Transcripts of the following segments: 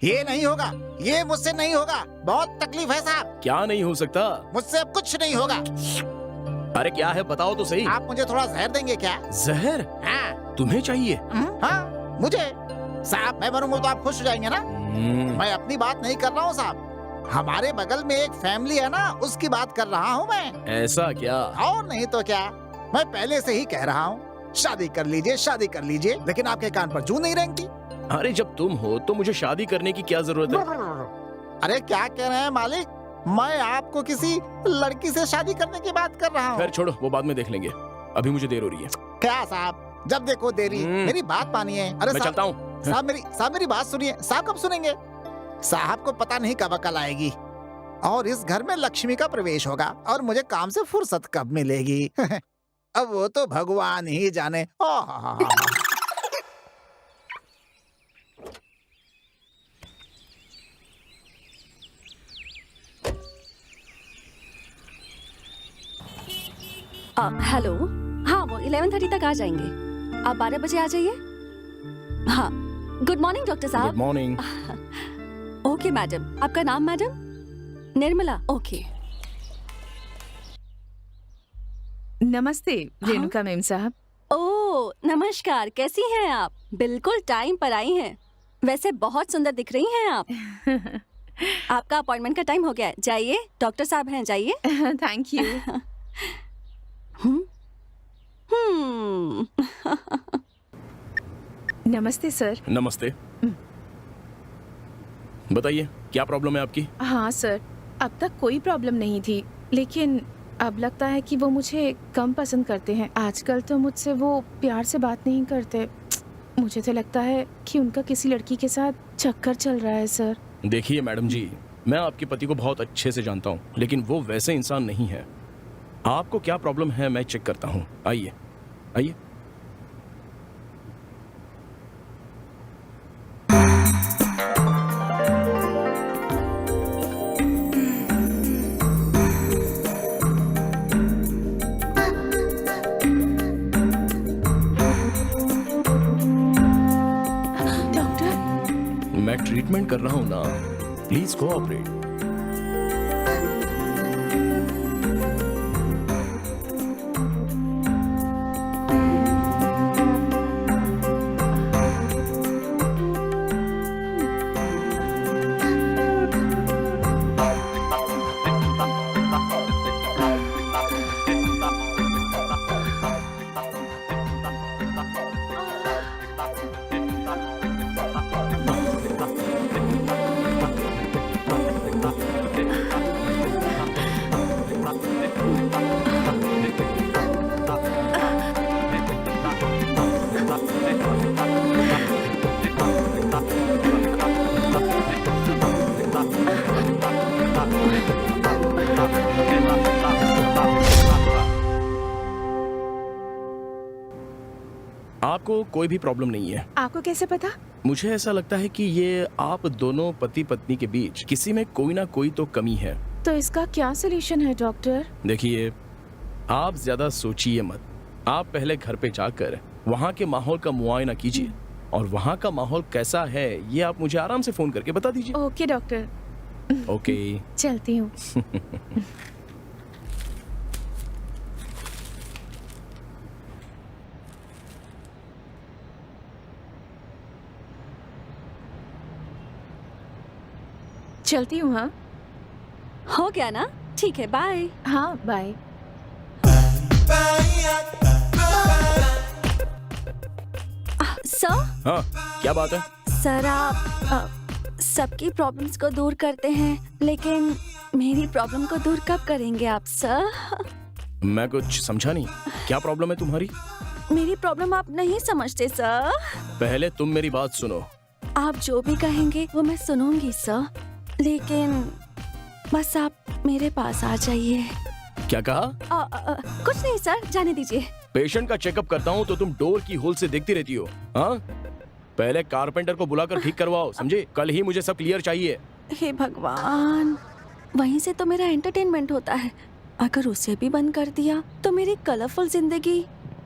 ये नहीं होगा, ये मुझसे नहीं होगा। बहुत तकलीफ है साहब। क्या नहीं हो सकता? मुझसे अब कुछ नहीं होगा। अरे क्या है बताओ तो सही। आप मुझे थोड़ा जहर देंगे क्या? जहर? हाँ। तुम्हें चाहिए? हाँ, मुझे। साहब मैं मरूंगा तो आप खुश हो जाएंगे ना? मैं अपनी बात नहीं कर रहा हूँ साहब, हमारे बगल में एक फैमिली है ना, उसकी बात कर रहा हूँ मैं। ऐसा क्या? और नहीं तो क्या, मैं पहले से ही कह रहा हूँ शादी कर लीजिए, शादी कर लीजिए, लेकिन आपके कान पर जू नहीं रेंगती। अरे जब तुम हो तो मुझे शादी करने की क्या जरूरत है? अरे क्या कह रहे हैं मालिक, मैं आपको किसी लड़की से शादी करने की बात कर रहा हूँ। खैर छोड़ो, वो बाद में देख लेंगे, अभी मुझे देर हो रही है। क्या साहब, जब देखो देरी। मेरी बात मानिए। अरे मैं चलता हूँ। साहब मेरी बात सुनिए। साहब कब सुनेंगे? साहब को पता नहीं कब अकल आएगी और इस घर में लक्ष्मी का प्रवेश होगा और मुझे काम से फुर्सत कब मिलेगी। अब वो तो भगवान ही जाने। हेलो। हाँ, वो 11:30 तक आ जाएंगे। आप 12 बजे आ जाइए। हाँ, गुड मॉर्निंग डॉक्टर साहब। Good morning. ओके मैडम, आपका नाम मैडम? निर्मला। ओके। नमस्ते रेणुका मैम साहब। ओह नमस्कार, कैसी हैं आप? बिल्कुल टाइम पर आई हैं। वैसे बहुत सुंदर दिख रही हैं आप। आपका अपॉइंटमेंट का टाइम हो गया है, जाइए। डॉक्टर साहब हैं, जाइए। Thank you. नमस्ते सर। नमस्ते। बताइए क्या प्रॉब्लम है आपकी? हाँ सर, अब तक कोई प्रॉब्लम नहीं थी, लेकिन अब लगता है कि वो मुझे कम पसंद करते हैं। आजकल तो मुझसे वो प्यार से बात नहीं करते। मुझे तो लगता है कि उनका किसी लड़की के साथ चक्कर चल रहा है सर। देखिए मैडम जी, मैं आपके पति को बहुत अच्छे से जानता हूँ, लेकिन वो वैसे इंसान नहीं है। आपको क्या प्रॉब्लम है मैं चेक करता हूँ। आइए आइए। डॉक्टर, मैं ट्रीटमेंट कर रहा हूँ ना, प्लीज कोऑपरेट। आपको कोई भी प्रॉब्लम नहीं है। आपको कैसे पता? मुझे ऐसा लगता है कि ये आप दोनों पति पत्नी के बीच किसी में कोई ना कोई तो कमी है। तो इसका क्या सोल्यूशन है डॉक्टर? देखिए, आप ज्यादा सोचिए मत। आप पहले घर पे जाकर वहाँ के माहौल का मुआयना कीजिए और वहाँ का माहौल कैसा है ये आप मुझे आराम से फोन करके बता दीजिए। Okay doctor. ओके। चलती हूँ। चलती हूँ। हाँ हो गया ना? ठीक है, बाय। हाँ बाय। सर? हाँ, क्या बात है? सर आप सबकी प्रॉब्लम्स को दूर करते हैं, लेकिन मेरी प्रॉब्लम को दूर कब करेंगे आप सर? मैं कुछ समझा नहीं। क्या प्रॉब्लम है तुम्हारी? मेरी प्रॉब्लम आप नहीं समझते सर। पहले तुम मेरी बात सुनो। आप जो भी कहेंगे वो मैं सुनूंगी सर, लेकिन बस आप मेरे पास आ जाइए। क्या कहा? कुछ नहीं सर, जाने दीजिए। पेशेंट का चेकअप करता हूँ तो तुम डोर की होल से देखती रहती हो। हाँ, पहले कारपेंटर को बुलाकर ठीक करवाओ, समझे? कल ही मुझे सब क्लियर चाहिए। हे भगवान, वहीं से तो मेरा एंटरटेनमेट होता है। अगर उसे भी बंद कर दिया तो मेरी कलरफुल जिंदगी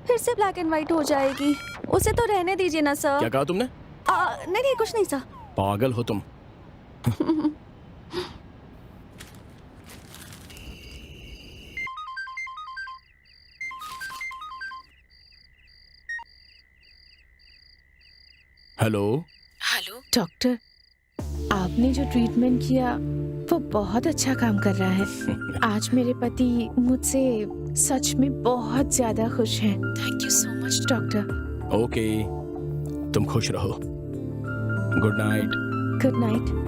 फिर से ब्लैक एंड व्हाइट हो जाएगी। उसे तो रहने दीजिए ना सर। क्या कहा तुमने? नहीं नहीं, कुछ नहीं सर। पागल हो तुम। हेलो। हेलो डॉक्टर, आपने जो ट्रीटमेंट किया वो बहुत अच्छा काम कर रहा है। आज मेरे पति मुझसे सच में बहुत ज्यादा खुश हैं। Thank you so much doctor. Okay, तुम खुश रहो। Good night. Good night.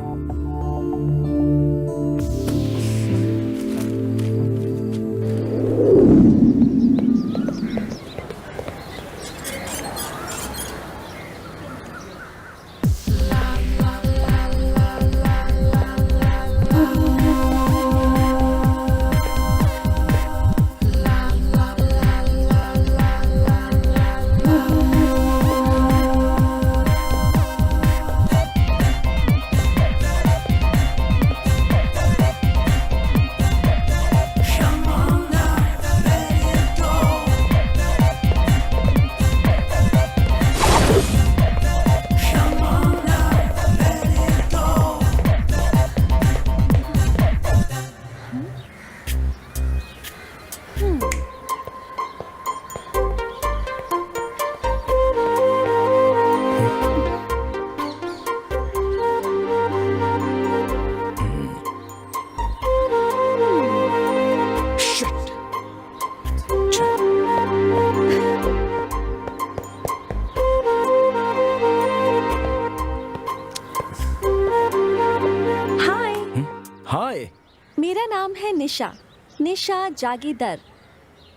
Hi. मेरा नाम है निशा, निशा जागीदर।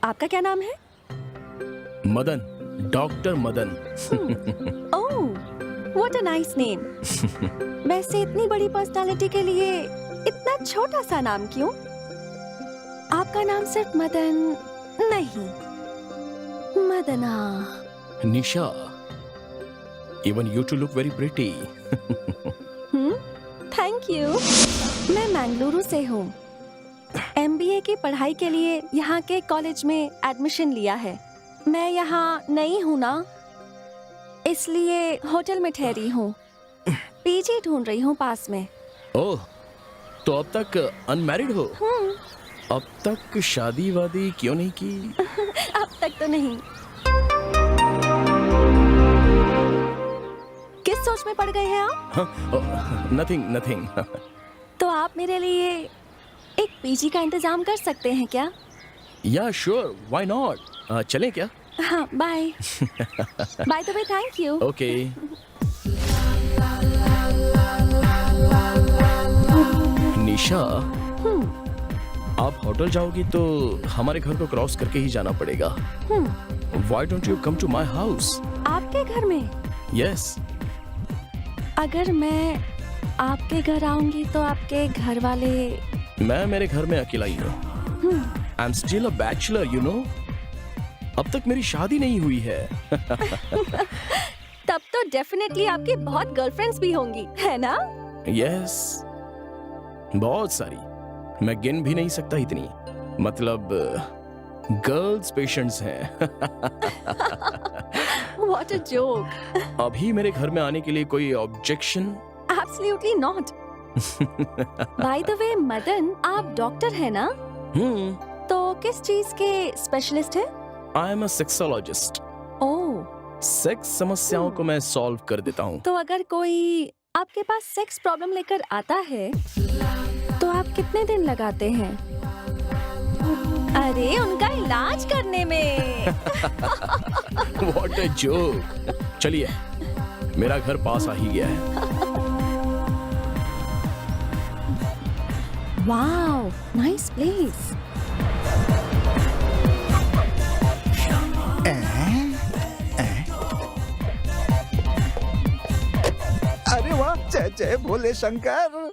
आपका क्या नाम है? Madan, doctor Madan. Oh, what a nice name. वैसे इतनी बड़ी पर्सनालिटी के लिए इतना छोटा सा नाम क्यों? आपका नाम सिर्फ मदन नहीं, मदना। निशा, even you two look very pretty. Thank you. मैं मंगलुरु से हूँ। MBA की पढ़ाई के लिए यहाँ के कॉलेज में एडमिशन लिया है। मैं यहाँ नई हूँ ना, इसलिए होटल में ठहरी हूँ। पीजी ढूंढ रही हूँ पास में। ओह, तो अब तक अनमैरिड हो? अब तक शादी वादी क्यों नहीं की? अब तक तो नहीं। किस सोच में पड़ गए हैं आप? Nothing nothing. तो आप मेरे लिए एक पीजी का इंतजाम कर सकते हैं क्या? या श्योर, व्हाई नॉट। चलें क्या? हाँ, bye. By the way, thank you. Okay. Nisha, आप होटल जाओगी तो हमारे घर को क्रॉस करके ही जाना पड़ेगा। Why don't you come to my house? आपके घर में? यस। अगर मैं आपके घर आऊंगी तो आपके घर वाले? मैं मेरे घर में अकेला ही हूँ। I am still a bachelor, you know. अब तक मेरी शादी नहीं हुई है। तब तो डेफिनेटली आपकी बहुत गर्लफ्रेंड्स भी होंगी, है ना? यस, बहुत सारी। मैं गिन भी नहीं सकता इतनी। मतलब गर्ल्स पेशेंट्स हैं। What a joke. अभी मेरे घर में आने के लिए कोई objection? Absolutely not. By the way, Madan, आप डॉक्टर है ना? तो किस चीज के स्पेशलिस्ट हैं? I am a sexologist. Oh, sex समस्याओं को मैं सॉल्व कर देता हूँ। तो अगर कोई आपके पास सेक्स प्रॉब्लम लेकर आता है तो आप कितने दिन लगाते हैं? अरे, उनका इलाज करने में। What a joke. चलिए, मेरा घर पास आ ही गया है। Wow, nice place. अरे वाह, जय जय भोले शंकर।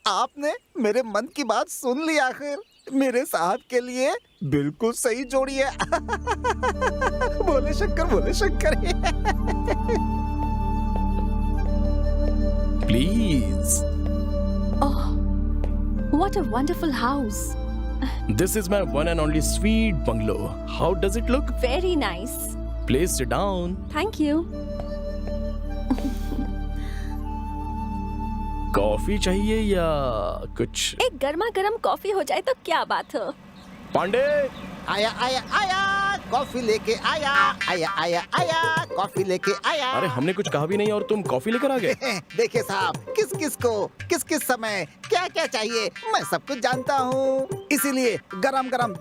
आपने मेरे मन की बात सुन ली आखिर। मेरे साहब के लिए बिल्कुल सही जोड़ी है। Bhole Shankar, Bhole Shankar. Please. Oh, what a wonderful house. This is my one and only sweet bungalow. How does it look? Very nice. Please sit down. Thank you. Coffee चाहिए या कुछ? एक गर्मा गर्म कॉफी हो जाए तो क्या बात हो। पांडे, आया आया आया, कॉफी लेके आया, आया आया आया, कॉफी लेके आया। अरे हमने कुछ कहा भी नहीं और तुम कॉफी लेकर आ गए। देखिए साहब, किस किस को किस किस समय क्या क्या चाहिए मैं सब कुछ जानता हूँ, इसीलिए गरम गरम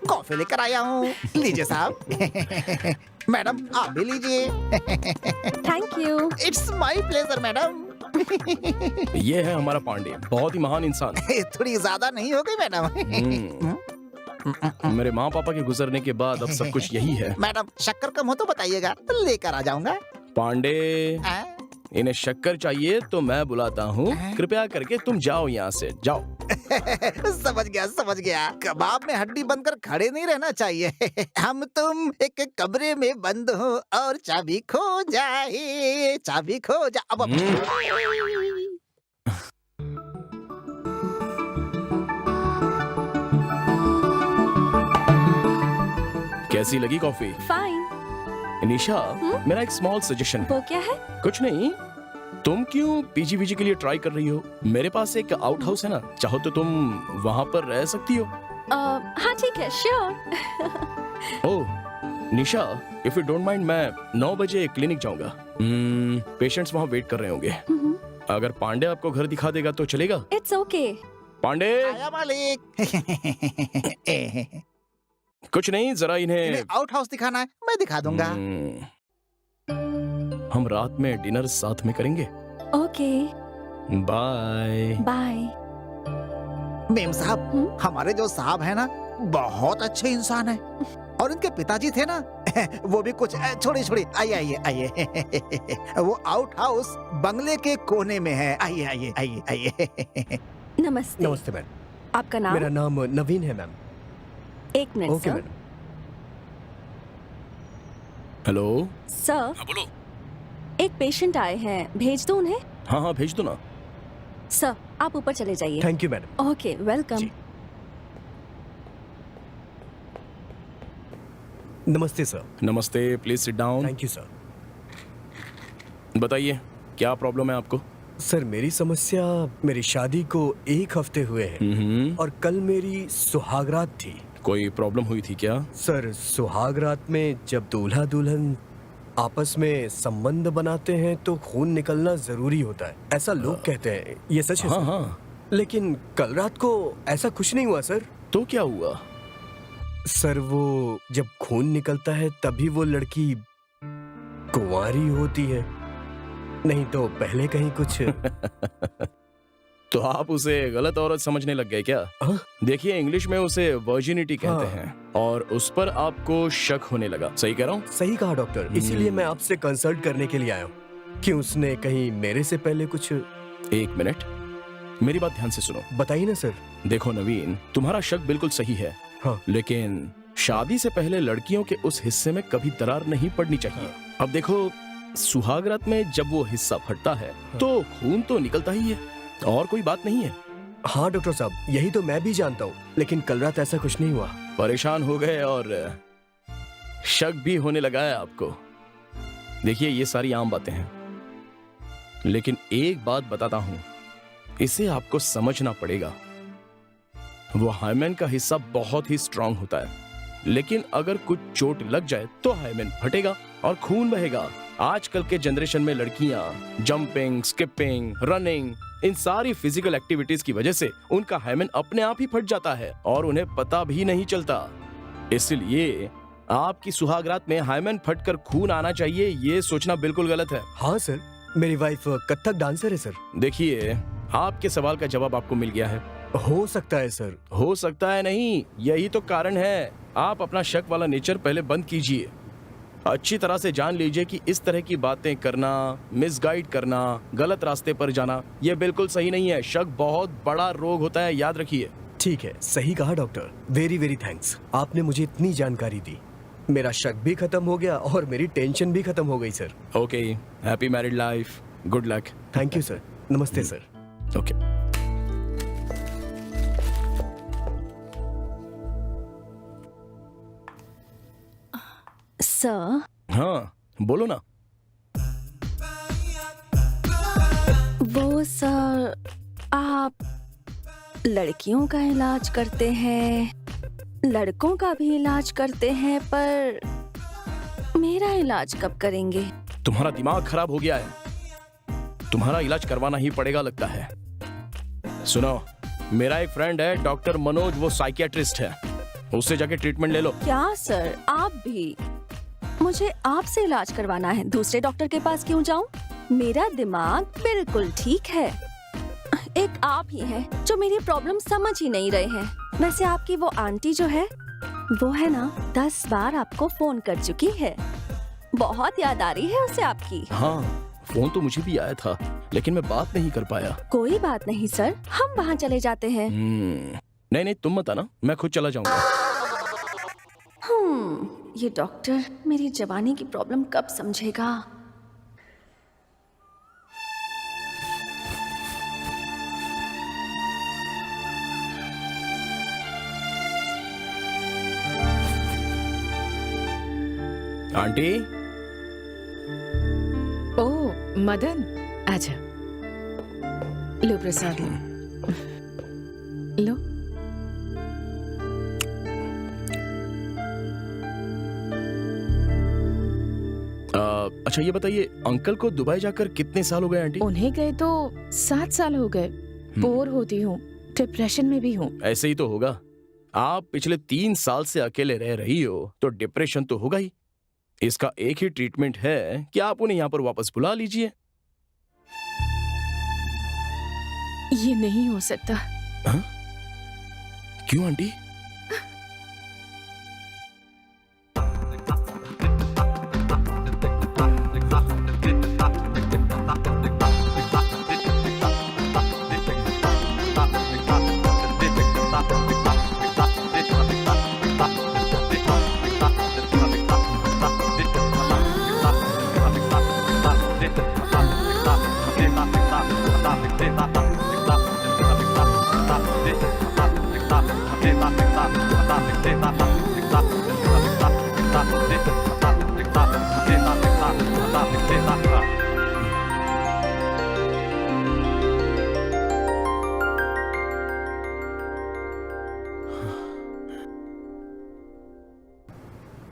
कॉफी लेकर आया हूँ। लीजिए साहब। मैडम आप भी लीजिए। Thank you. It's my pleasure madam. ये है हमारा पांडे, बहुत ही महान इंसान। थोड़ी ज्यादा नहीं हो गई मैडम? मेरे माँ पापा के गुजरने के बाद अब सब कुछ यही है। मैडम शक्कर कम हो तो बताइएगा, लेकर आ जाऊंगा। पांडे, आ? इन्हें शक्कर चाहिए तो मैं बुलाता हूँ। कृपया करके तुम जाओ यहाँ से, जाओ। समझ गया समझ गया। कबाब में हड्डी बनकर खड़े नहीं रहना चाहिए। हम तुम एक कमरे में बंद हो और चाबी खो जाए, चाबी खो जा। अब कैसी लगी कॉफी? फाइन। निशा, मेरा एक स्मॉल सजेशन है। वो क्या है? कुछ नहीं, तुम क्यों पीजीवीजी के लिए ट्राई कर रही हो? मेरे पास एक आउट हाउस है ना, चाहो तो तुम वहाँ पर रह सकती हो। हाँ ठीक है, sure. Oh Nisha, if you don't mind, मैं 9 बजे क्लिनिक जाऊंगा। पेशेंट्स वहाँ वेट कर रहे होंगे। अगर पांडे आपको घर दिखा देगा तो चलेगा? It's okay. पांडे, आया मालिक। कुछ नहीं, जरा इन्हें इन्हें आउट हाउस दिखाना है, मैं दिखा दूंगा। हम रात में डिनर साथ में करेंगे। Okay, bye. बाय। मेम साहब, हमारे जो साहब है ना, बहुत अच्छे इंसान है। और इनके पिताजी थे ना, वो भी कुछ छोड़िए छोड़िए, आइए आइए आइए। वो आउट हाउस बंगले के कोने में है। आइए आइए आइए आइए। नमस्ते। नमस्ते मैम। आपका नाम? मेरा नाम नवीन है मैम। एक minute okay sir. Madam. Hello. Sir, हाँ बोलो। एक पेशेंट आए हैं, भेज दो उन्हें? हाँ हाँ भेज दो ना। सर आप ऊपर चले जाइए। Thank you madam. Okay, welcome. जी। नमस्ते सर। नमस्ते, please sit down. Thank you sir. बताइए क्या प्रॉब्लम है आपको? सर मेरी समस्या, मेरी शादी को 1 हफ्ते हुए हैं और कल मेरी सुहागरात थी। कोई प्रॉब्लम हुई थी क्या? सर सुहागरात में जब दूल्हा दुल्हन आपस में संबंध बनाते हैं तो खून निकलना जरूरी होता है, ऐसा लोग कहते हैं। ये सच है हाँ सर? हाँ। लेकिन कल रात को ऐसा कुछ नहीं हुआ सर। तो क्या हुआ? सर वो जब खून निकलता है तभी वो लड़की कुंवारी होती है, नहीं तो पहले कहीं कुछ। तो आप उसे गलत औरत समझने लग गए क्या? हाँ? देखिए इंग्लिश में उसे वर्जिनिटी कहते हाँ। हैं और उस पर आपको शक होने लगा। सही कह रहा हूँ? सही कहा डॉक्टर, इसीलिए मैं आपसे कंसल्ट करने के लिए आया हूँ कि उसने कहीं मेरे से पहले कुछ। एक मिनट, मेरी बात ध्यान से सुनो। बताइए ना सर। देखो नवीन, तुम्हारा शक बिल्कुल सही है, हाँ। लेकिन शादी से पहले लड़कियों के उस हिस्से में कभी दरार नहीं पड़नी चाहिए। अब देखो, सुहागरात में जब वो हिस्सा फटता है तो खून तो निकलता ही है और कोई बात नहीं है। हाँ डॉक्टर साहब, यही तो मैं भी जानता हूँ, लेकिन कल रात ऐसा कुछ नहीं हुआ। परेशान हो गए और शक भी होने लगा है आपको। देखिए ये सारी आम बातें हैं, लेकिन एक बात बताता हूं, इसे आपको समझना पड़ेगा। वो हाइमेन का हिस्सा बहुत ही स्ट्रांग होता है, लेकिन अगर कुछ चोट लग जाए तो हाइमेन फटेगा और खून बहेगा। आजकल के जनरेशन में लड़कियां जंपिंग, स्किपिंग, रनिंग, इन सारी फिजिकल एक्टिविटीज की वजह से उनका हाइमेन अपने आप ही फट जाता है और उन्हें पता भी नहीं चलता। इसलिए आपकी सुहागरात में हाइमेन फटकर खून आना चाहिए, ये सोचना बिल्कुल गलत है। हाँ सर, मेरी वाइफ कथक डांसर है सर। देखिए, आपके सवाल का जवाब आपको मिल गया है। हो सकता है सर। हो सकता है नहीं, यही तो कारण है। आप अपना शक वाला नेचर पहले बंद कीजिए। अच्छी तरह से जान लीजिए कि इस तरह की बातें करना, मिसगाइड करना, गलत रास्ते पर जाना, यह बिल्कुल सही नहीं है। शक बहुत बड़ा रोग होता है, याद रखिए। ठीक है, सही कहा डॉक्टर। वेरी वेरी थैंक्स, आपने मुझे इतनी जानकारी दी। मेरा शक भी खत्म हो गया और मेरी टेंशन भी खत्म हो गई sir. Okay, happy married life, good luck. Thank you sir. नमस्ते सर। ओके। सर, हाँ बोलो ना। वो सर, आप लड़कियों का इलाज करते हैं, लड़कों का भी इलाज करते हैं, पर मेरा इलाज कब करेंगे? तुम्हारा दिमाग खराब हो गया है, तुम्हारा इलाज करवाना ही पड़ेगा लगता है। सुनो, मेरा एक फ्रेंड है डॉक्टर मनोज, वो साइकियाट्रिस्ट है, उससे जाके ट्रीटमेंट ले लो। क्या सर, आप भी? मुझे आपसे इलाज करवाना है, दूसरे डॉक्टर के पास क्यों जाऊं? मेरा दिमाग बिल्कुल ठीक है। एक आप ही हैं जो मेरी प्रॉब्लम समझ ही नहीं रहे हैं। वैसे आपकी वो आंटी जो है, वो है ना, 10 बार आपको फोन कर चुकी है। बहुत याद आ रही है उसे आपकी। हाँ, फोन तो मुझे भी आया था, लेकिन मैं बात नहीं कर पाया। कोई बात नहीं सर, हम वहाँ चले जाते हैं। नहीं नहीं, तुम मत आना, मैं खुद चला जाऊंगा। ये डॉक्टर मेरी जवानी की प्रॉब्लम कब समझेगा? आंटी, ओह मदन, आजा। लो प्रसाद लो। अच्छा ये बताइए, अंकल को दुबई जाकर कितने साल हो गए आंटी? उन्हें गए तो 7 साल हो गए। बोर होती हूँ, डिप्रेशन में भी हूँ। ऐसे ही तो होगा। आप पिछले 3 साल से अकेले रह रही हो तो डिप्रेशन तो होगा ही। इसका एक ही ट्रीटमेंट है कि आप उन्हें यहाँ पर वापस बुला लीजिए। ये नहीं हो सकता। हाँ? क्यों आंटी?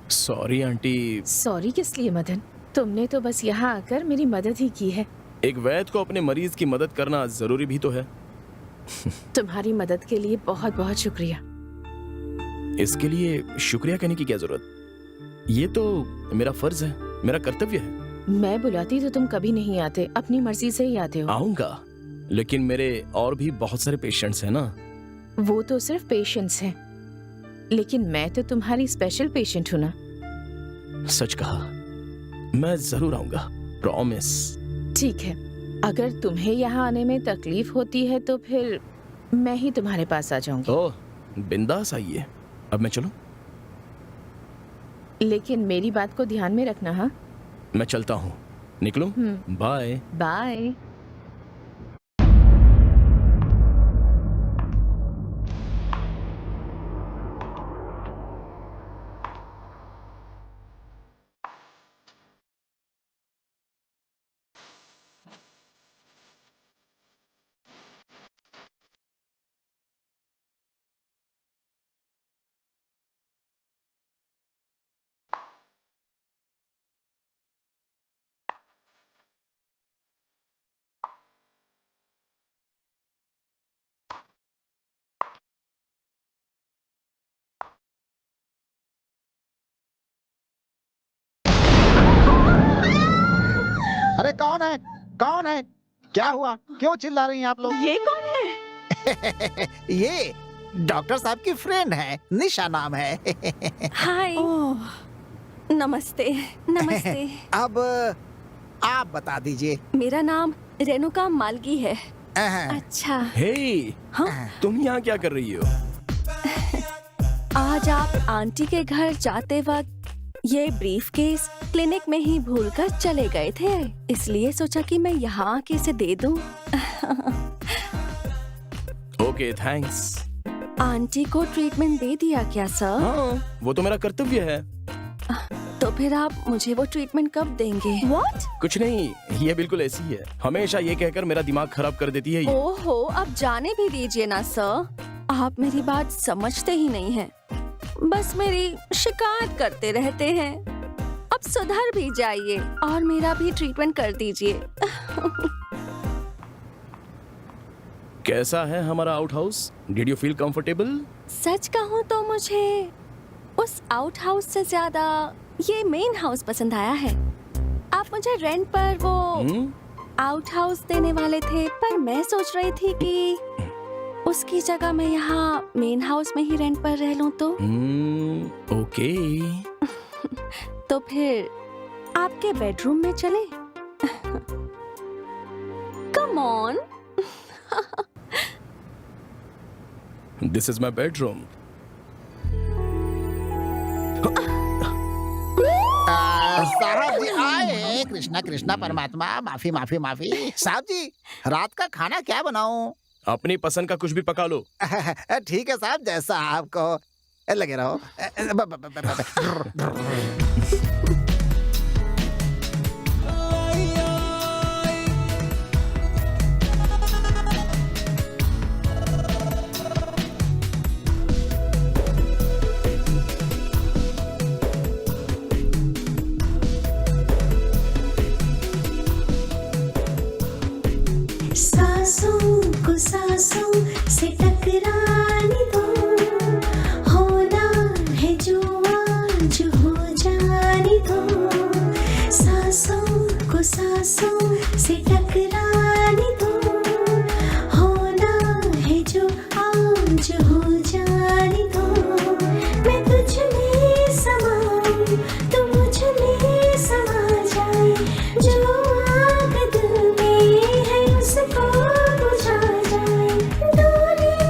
Sorry aunty. सॉरी किस लिए मदन? तुमने तो बस यहाँ आकर मेरी मदद ही की है। एक वैद्य को अपने मरीज की मदद करना जरूरी भी तो है। तुम्हारी मदद के लिए बहुत बहुत शुक्रिया। इसके लिए शुक्रिया कहने की क्या जरूरत? ये तो मेरा फर्ज है, मेरा कर्तव्य है। मैं बुलाती तो तुम कभी नहीं आते, अपनी मर्जी से ही आते हो। आऊंगा, लेकिन मेरे और भी बहुत सारे पेशेंट्स हैं ना। वो तो सिर्फ पेशेंट्स हैं, लेकिन मैं तो तुम्हारी स्पेशल पेशेंट हूँ ना। सच कहा, मैं जरूर आऊंगा, प्रॉमिस। ठीक है, अगर तुम्हें यहाँ आने में तकलीफ होती है तो फिर मैं ही तुम्हारे पास आ जाऊंगी। ओह, बिंदास आइए। अब मैं चलूं? लेकिन मेरी बात को ध्यान में रखना। हाँ, मैं चलता हूँ, निकलूं? बाय। बाय। अरे कौन है? कौन है? क्या हुआ? क्यों चिल्ला रही हैं आप लोग? ये कौन है? ये डॉक्टर साहब की फ्रेंड है, निशा नाम है। हाय। ओह, नमस्ते। नमस्ते। अब आप बता दीजिए। मेरा नाम रेणुका मालगी है। अहं, अच्छा, हे, हाँ? तुम यहाँ क्या कर रही हो? आज आप आंटी के घर जाते वक्त ये ब्रीफकेस क्लिनिक में ही भूलकर चले गए थे, इसलिए सोचा कि मैं यहाँ आके इसे दे दूं। Okay, thanks. आंटी को ट्रीटमेंट दे दिया क्या सर? हाँ, वो तो मेरा कर्तव्य है। तो फिर आप मुझे वो ट्रीटमेंट कब देंगे? What? कुछ नहीं, ये बिल्कुल ऐसी ही है। हमेशा ये कहकर मेरा दिमाग खराब कर देती है ये। ओहो, अब जाने भी दीजिए ना सर। आप मेरी बात समझते ही नहीं हैं। बस मेरी शिकायत करते रहते हैं। अब सुधर भी जाइए और मेरा भी ट्रीटमेंट कर दीजिए। कैसा है हमारा out house? Did you feel comfortable? सच कहूँ तो मुझे उस आउट हाउस से ज्यादा ये मेन हाउस पसंद आया है। आप मुझे रेंट पर वो आउट हाउस देने वाले थे, पर मैं सोच रही थी कि उसकी जगह मैं यहाँ मेन हाउस में ही रेंट पर रह लूं तो। ओके। तो फिर आपके बेडरूम में चले? Come on. This is my bedroom. साहब जी आए। कृष्णा कृष्णा परमात्मा, माफी माफी माफी। साहब जी, रात का खाना क्या बनाऊं? अपनी पसंद का कुछ भी पका लो। ठीक है साहब, जैसा आपको लगे रहो। सांसों को सांसों से टकराने दो, होना है जो आज हो जाने दो। सांसों को सांसों से टकराने दो, होना है जो आज हो जाने दो। मैं तुझ में समाऊं, तू मुझ में समा जाए। जो आग दिल में है उसको बुझा जाए। दुनिया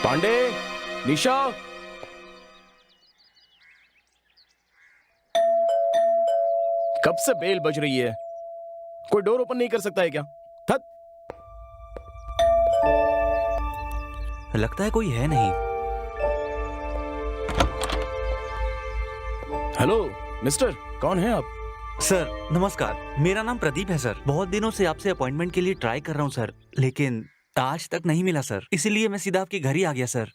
पांडे, निशा, कब से बेल बज रही है? कोई डोर ओपन नहीं कर सकता है क्या? थक। लगता है कोई है नहीं। हेलो मिस्टर, कौन है आप? सर नमस्कार, मेरा नाम प्रदीप है सर। बहुत दिनों से आपसे अपॉइंटमेंट के लिए ट्राई कर रहा हूँ सर, लेकिन आज तक नहीं मिला सर, इसीलिए मैं सीधा आपके घर ही आ गया सर।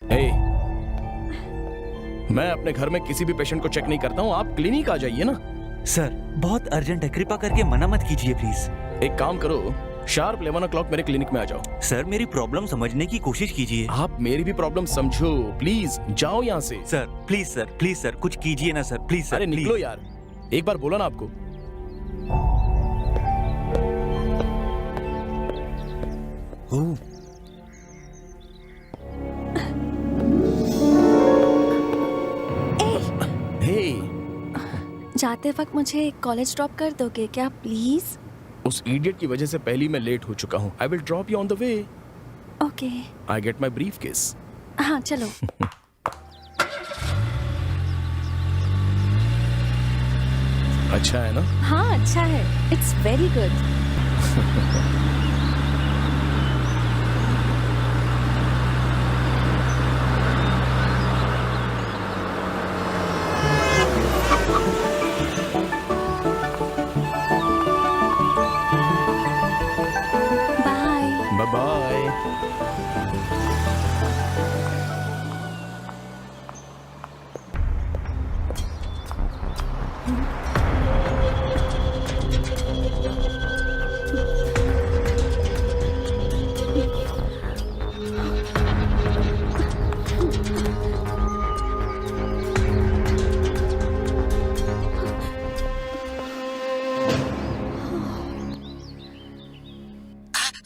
ए, मैं अपने घर में किसी भी पेशेंट को चेक नहीं करता हूँ। आप क्लिनिक आ जाइए ना। सर बहुत अर्जेंट है, कृपा करके मना मत कीजिए प्लीज। एक काम करो, शार्प 11 o'clock मेरे क्लिनिक में आ जाओ। सर मेरी प्रॉब्लम समझने की कोशिश कीजिए। आप मेरी भी प्रॉब्लम समझो, प्लीज जाओ यहाँ से। सर प्लीज सर कुछ कीजिए ना सर, प्लीज सर। अरे प्लीज। निकलो यार, एक बार बोला ना आपको। ओह, हे, जाते वक्त मुझे कॉलेज ड्रॉप कर दोगे क्या प्लीज? उस इडियट की वजह से पहले ही मैं लेट हो चुका हूँ। I will drop you on the way. Okay. I get my briefcase. हाँ चलो। अच्छा है ना? हाँ अच्छा है, it's very good. Bye. Bye bye.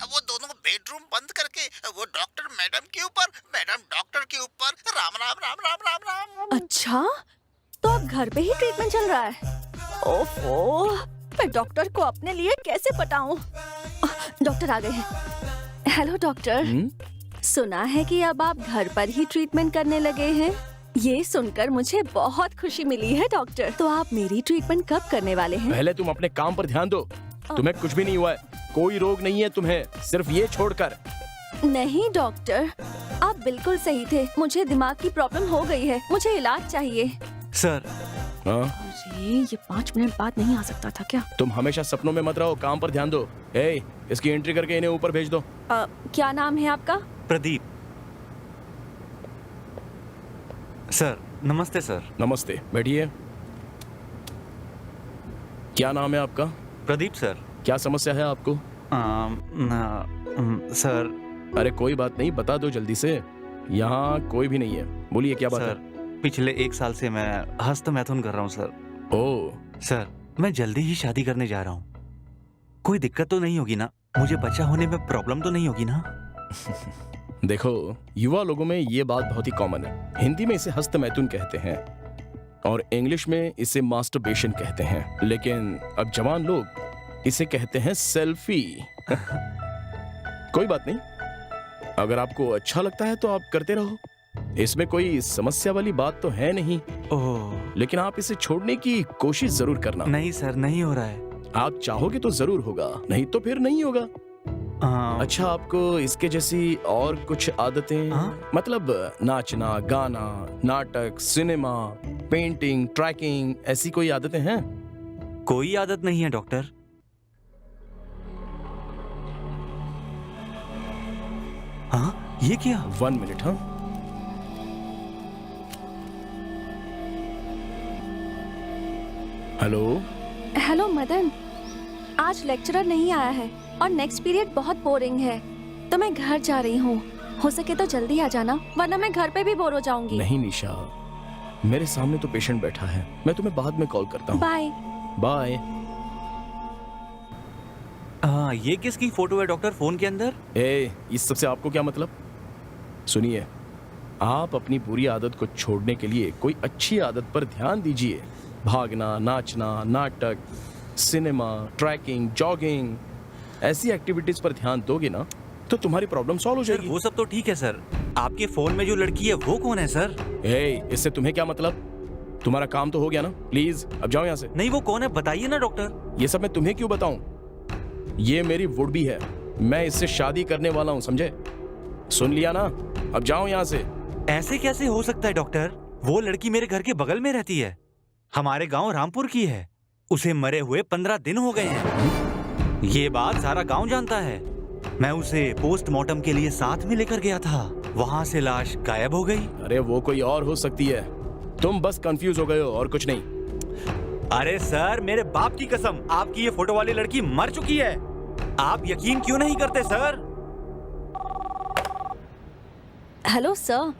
वो दोनों बेडरूम बंद करके वो डॉक्टर मैडम के ऊपर, मैडम डॉक्टर के ऊपर। राम राम राम राम राम राम। अच्छा, तो अब घर पे ही ट्रीटमेंट चल रहा है? ओफो, मैं डॉक्टर को अपने लिए कैसे पटाऊं? डॉक्टर आ गए हैं। हेलो डॉक्टर, सुना है कि अब आप घर पर ही ट्रीटमेंट करने लगे हैं। ये सुनकर मुझे बहुत खुशी मिली है डॉक्टर। तो आप मेरी ट्रीटमेंट कब करने वाले हैं? पहले तुम अपने काम पर ध्यान दो। तुम्हें कुछ भी नहीं हुआ है, कोई रोग नहीं है तुम्हें, सिर्फ ये छोड़कर। नहीं डॉक्टर, आप बिल्कुल सही थे। मुझे दिमाग की प्रॉब्लम हो गई है, मुझे इलाज चाहिए। सर हाँ? अरे ये 5 मिनट बाद नहीं आ सकता था क्या? तुम हमेशा सपनों में मत रहो, काम पर ध्यान दो। ए, इसकी एंट्री करके इन्हें ऊपर भेज दो। क्या नाम है आपका? प्रदीप। सर नमस्ते सर। नमस्ते, बैठिए। क्या नाम है आपका? प्रदीप सर। क्या समस्या है आपको? सर अरे कोई बात नहीं, बता दो जल्दी से। यहाँ कोई भी नहीं है, बोलिए क्या बात सर पिछले 1 साल से मैं हस्तमैथुन कर रहा हूँ सर। है? ओ, सर मैं जल्दी ही शादी करने जा रहा हूँ। कोई दिक्कत तो नहीं होगी ना? मुझे बच्चा होने में प्रॉब्लम तो नहीं होगी ना? देखो, युवा लोगों में ये बात बहुत ही कॉमन है। हिंदी में इसे हस्तमैथुन कहते हैं और इंग्लिश में इसे मास्टरबेशन कहते हैं, लेकिन अब जवान लोग इसे कहते हैं सेल्फी। कोई बात नहीं, अगर आपको अच्छा लगता है तो आप करते रहो, इसमें कोई समस्या वाली बात तो है नहीं। ओह लेकिन आप इसे छोड़ने की कोशिश जरूर करना। नहीं सर, नहीं हो रहा है। आप चाहोगे तो जरूर होगा, नहीं तो फिर नहीं होगा। अच्छा, आपको इसके जैसी और कुछ आदतें, हाँ? मतलब नाचना, गाना, नाटक, सिनेमा, पेंटिंग, ट्रैकिंग, ऐसी कोई आदतें हैं? कोई आदत नहीं है डॉक्टर। हाँ ये क्या? 1 मिनट। हाँ, हेलो। हेलो मदन, आज लेक्चरर नहीं आया है और नेक्स्ट पीरियड बहुत बोरिंग है, तो मैं घर जा रही हूँ। हो सके तो जल्दी आ जाना, वरना मैं घर पे भी बोर हो जाऊंगी। नहीं निशा, मेरे सामने तो पेशेंट बैठा है, मैं तुम्हें बाद में कॉल करता हूँ। बाय। बाय। ये किसकी फोटो है डॉक्टर फोन के अंदर? ए, इस सब से आपको क्या मतलब? सुनिए, आप अपनी बुरी आदत को छोड़ने के लिए कोई अच्छी आदत पर ध्यान दीजिए। भागना, नाचना, नाटक, सिनेमा, ट्रैकिंग, जॉगिंग, ऐसी एक्टिविटीज पर ध्यान दोगे ना तो तुम्हारी प्रॉब्लम सॉल्व हो सर जाएगी। वो सब तो ठीक है सर, आपके फोन में जो लड़की है वो कौन है सर? इससे तुम्हें क्या मतलब? तुम्हारा काम तो हो गया ना, प्लीज अब जाओ यहाँ से। नहीं, वो कौन है बताइए ना डॉक्टर। ये सब मैं तुम्हें क्यों बताऊं? ये मेरी वुड भी है, मैं इससे शादी करने वाला हूँ, समझे? सुन लिया ना, अब जाओ यहाँ से। ऐसे कैसे हो सकता है डॉक्टर? वो लड़की मेरे घर के बगल में रहती है, हमारे गांव रामपुर की है। उसे मरे हुए 15 दिन हो गए हैं। ये बात सारा गांव जानता है। मैं उसे पोस्टमार्टम के लिए साथ में लेकर गया था, वहां से लाश गायब हो गई। अरे वो कोई और हो सकती है, तुम बस कंफ्यूज हो गए हो और कुछ नहीं। अरे सर, मेरे बाप की कसम, आपकी ये फोटो वाली लड़की मर चुकी है। आप यकीन क्यों नहीं करते सर? हेलो सर,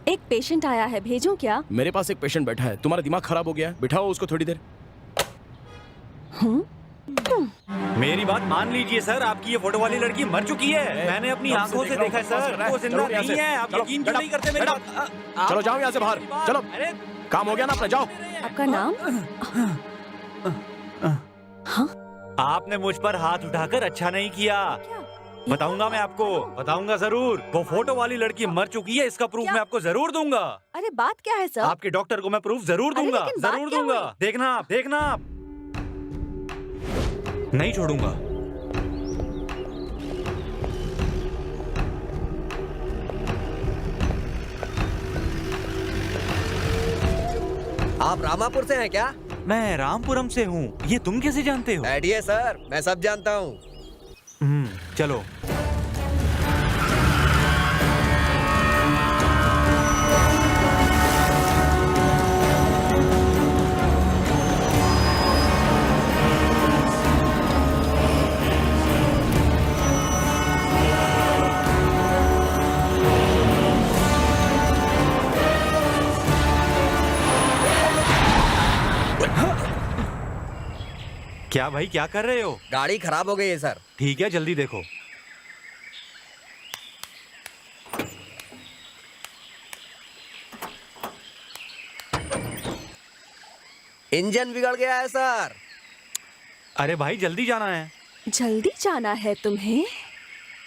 एक पेशेंट आया है, भेजूं क्या? मेरे पास एक पेशेंट बैठा है, तुम्हारा दिमाग खराब हो गया है, बिठाओ उसको थोड़ी देर। मेरी बात मान लीजिए सर, आपकी ये फोटो वाली लड़की मर चुकी है। मैंने अपनी कब से आंखों देख से रहा हूँ, देखा है सर, वो जिंदा नहीं है। आप यकीन क्यों नहीं करते मेरी बात? चलो जाओ यहाँ से बाहर, चलो। अरे काम हो गया ना अपना, जाओ। आपका नाम? हाँ? आपने मुझ पर हाथ उठाकर अच्छा नहीं किया। बताऊंगा मैं आपको, बताऊंगा जरूर। वो फोटो वाली लड़की मर चुकी है, इसका प्रूफ मैं आपको जरूर दूंगा। अरे बात क्या है सर? आपके डॉक्टर को मैं प्रूफ जरूर अरे दूंगा, लेकिन बात जरूर क्या दूंगा। हुई? देखना आप, देखना आप। नहीं छोड़ूंगा। आप रामापुर से हैं क्या? मैं रामपुरम से हूँ, ये तुम कैसे जानते हो? बैठिए सर, मैं सब जानता हूँ। चलो। क्या भाई, क्या कर रहे हो? गाड़ी खराब हो गई है सर। ठीक है, जल्दी देखो। इंजन बिगड़ गया है सर। अरे भाई, जल्दी जाना है। जल्दी जाना है तुम्हें?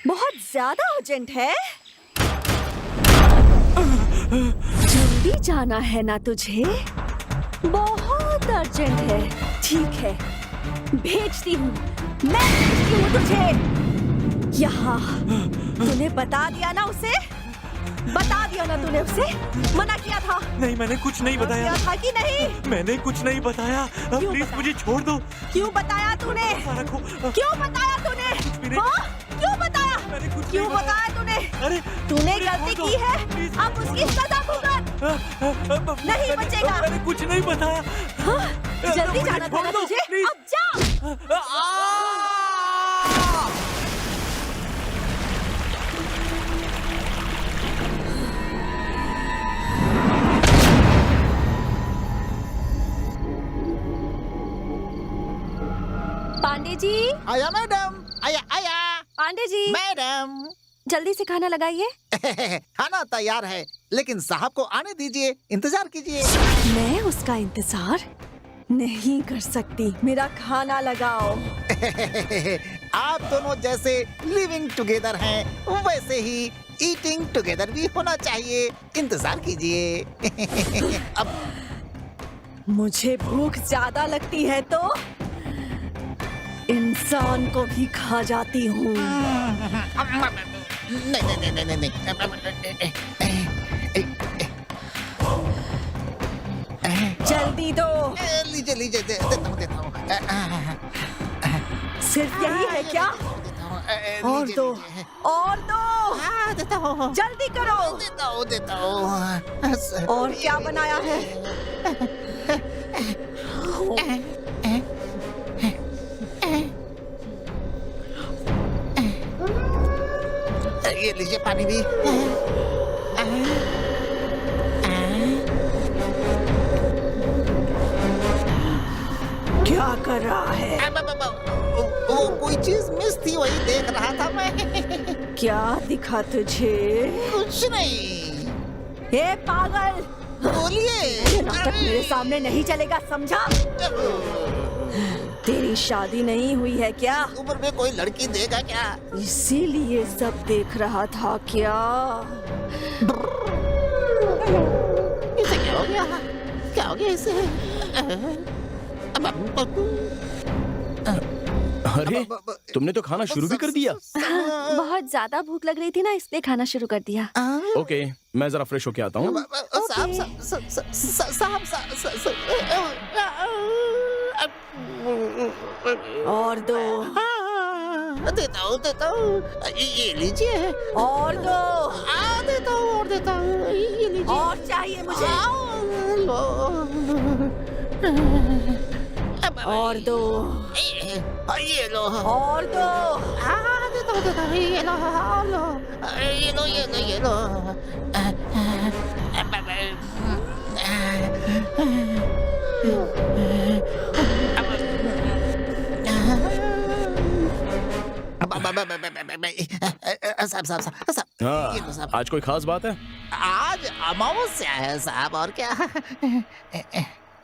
बहुत ज्यादा अर्जेंट है? जल्दी जाना है ना तुझे? बहुत अर्जेंट है। ठीक है, भेजती हूँ, मैं भेजती हूँ तुझे यहाँ। तूने बता दिया ना उसे? बता दिया ना तूने उसे? मना किया था? नहीं, मैंने कुछ नहीं बताया। किया था कि नहीं? मैंने कुछ नहीं बताया। क्यों प्लीज बताया? मुझे छोड़ दो। क्यों बताया तूने? रखो। क्यों बताया तूने? भी नहीं। हाँ? क्यों बताया? मैंने कुछ क्यों नहीं बताया तूने? अरे तूने मुझे गलती छोड़ दो। की है, प्लीज। अब उसकी सजा भुगत। नहीं बचेगा। मैंने कुछ नहीं बताया। हाँ? जल्दी मुझे जाना था छोड़ ना दो, तुझे? प्लीज। अब जा। पांडे जी, आया मैडम, आया आया। पांडे जी, मैडम जल्दी से खाना लगाइए। खाना तैयार है, लेकिन साहब को आने दीजिए, इंतजार कीजिए। मैं उसका इंतजार नहीं कर सकती, मेरा खाना लगाओ। आप दोनों जैसे लिविंग टुगेदर हैं, वैसे ही ईटिंग टुगेदर भी होना चाहिए। इंतजार कीजिए। अब मुझे भूख ज्यादा लगती है तो इंसान को भी खा जाती हूँ। नहीं नहीं नहीं नहीं नहीं। जल्दी दो। लीजिए लीजिए, देता हूँ। सिर्फ यही है क्या? और दो, और दो। देता हूँ, जल्दी करो। देता हूँ। और क्या बनाया है? ये लीजिए पानी भी। क्या कर रहा है? वो कोई चीज मिस थी, वही देख रहा था मैं। क्या दिखा तुझे? कुछ नहीं। हे पागल, बोलिए। ये नाटक मेरे सामने नहीं चलेगा, समझा? तेरी शादी नहीं हुई है क्या? उम्र में कोई लड़की देगा क्या? इसीलिए सब देख रहा था क्या? इसे क्या हो गया? क्या हो गया इसे? अरे तुमने तो खाना शुरू भी कर दिया। बहुत ज्यादा भूख लग रही थी ना, इसलिए खाना शुरू कर दिया। ओके, मैं जरा फ्रेश होके आता हूँ। और दो, देता हूँ ये लीजिए। और दो, देता हूँ ये लीजिए। और चाहिए मुझे। लो। और दो, ये लो। और दो। देता हूँ ये लो। ये लो। साहब, ये लो साहब। आज कोई खास बात है? आज अमावस्या है साहब, और क्या?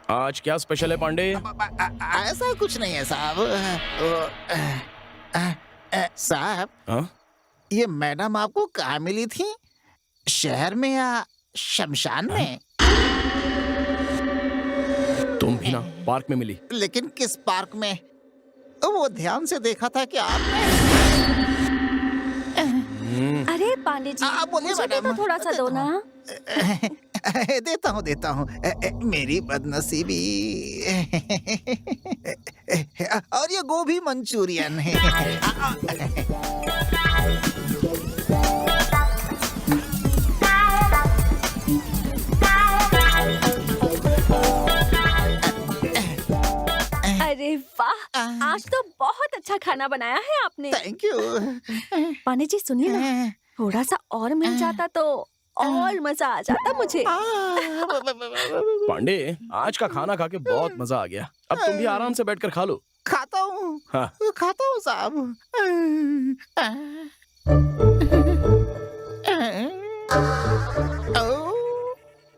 आज क्या स्पेशल है पांडे? ऐसा कुछ नहीं है साहब। साहब, हाँ? ये मैडम आपको कहाँ मिली थी? शहर में या शमशान में? तुम भी ना पार्क में मिली। लेकिन किस पार्क में? वो ध्यान से देखा था कि आपने। अरे पांडे जी, बोलिए मुझे भी मैडम। तो थोड़ा सा दो ना। देता हूँ। मेरी बदनसीबी। और ये गोभी मंचूरियन है। अरे वाह, आज तो बहुत अच्छा खाना बनाया है आपने। Thank you. पांडे जी सुनिए ना, थोड़ा सा और मिल जाता तो और मजा आ जाता मुझे। पांडे, आज का खाना खा के बहुत मजा आ गया। अब तुम भी आराम से बैठकर खा लो। खाता हूँ। हाँ। खाता हूँ साहब।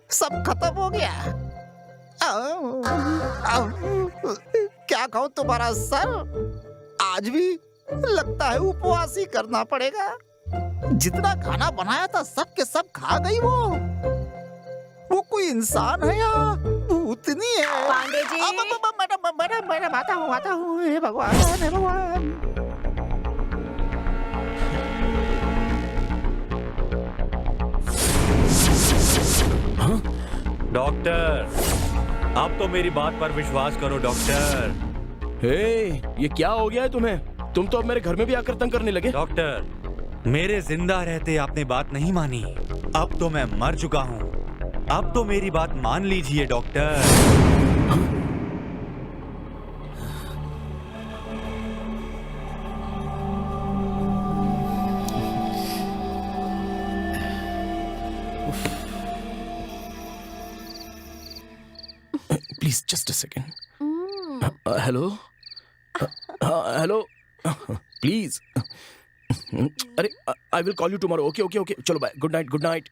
सब खत्म हो गया। क्या कहूँ तुम्हारा सर, आज भी लगता है उपवास ही करना पड़ेगा। जितना खाना बनाया था सब के सब खा गई वो कोई इंसान है या भूतनी है? पांडे जी। मैडम आता हूँ। हे भगवान, हे भगवान। डॉक्टर, अब तो मेरी बात पर विश्वास करो डॉक्टर। हे, ये क्या हो गया है तुम्हें? तुम तो अब मेरे घर में भी आकर तंग करने लगे। डॉक्टर, मेरे जिंदा रहते आपने बात नहीं मानी। अब तो मैं मर चुका हूँ। अब तो मेरी बात मान लीजिए doctor. Please just a second. Hello, hello, please. अरे, I will call you tomorrow. Okay okay okay, चलो bye, good night, good night.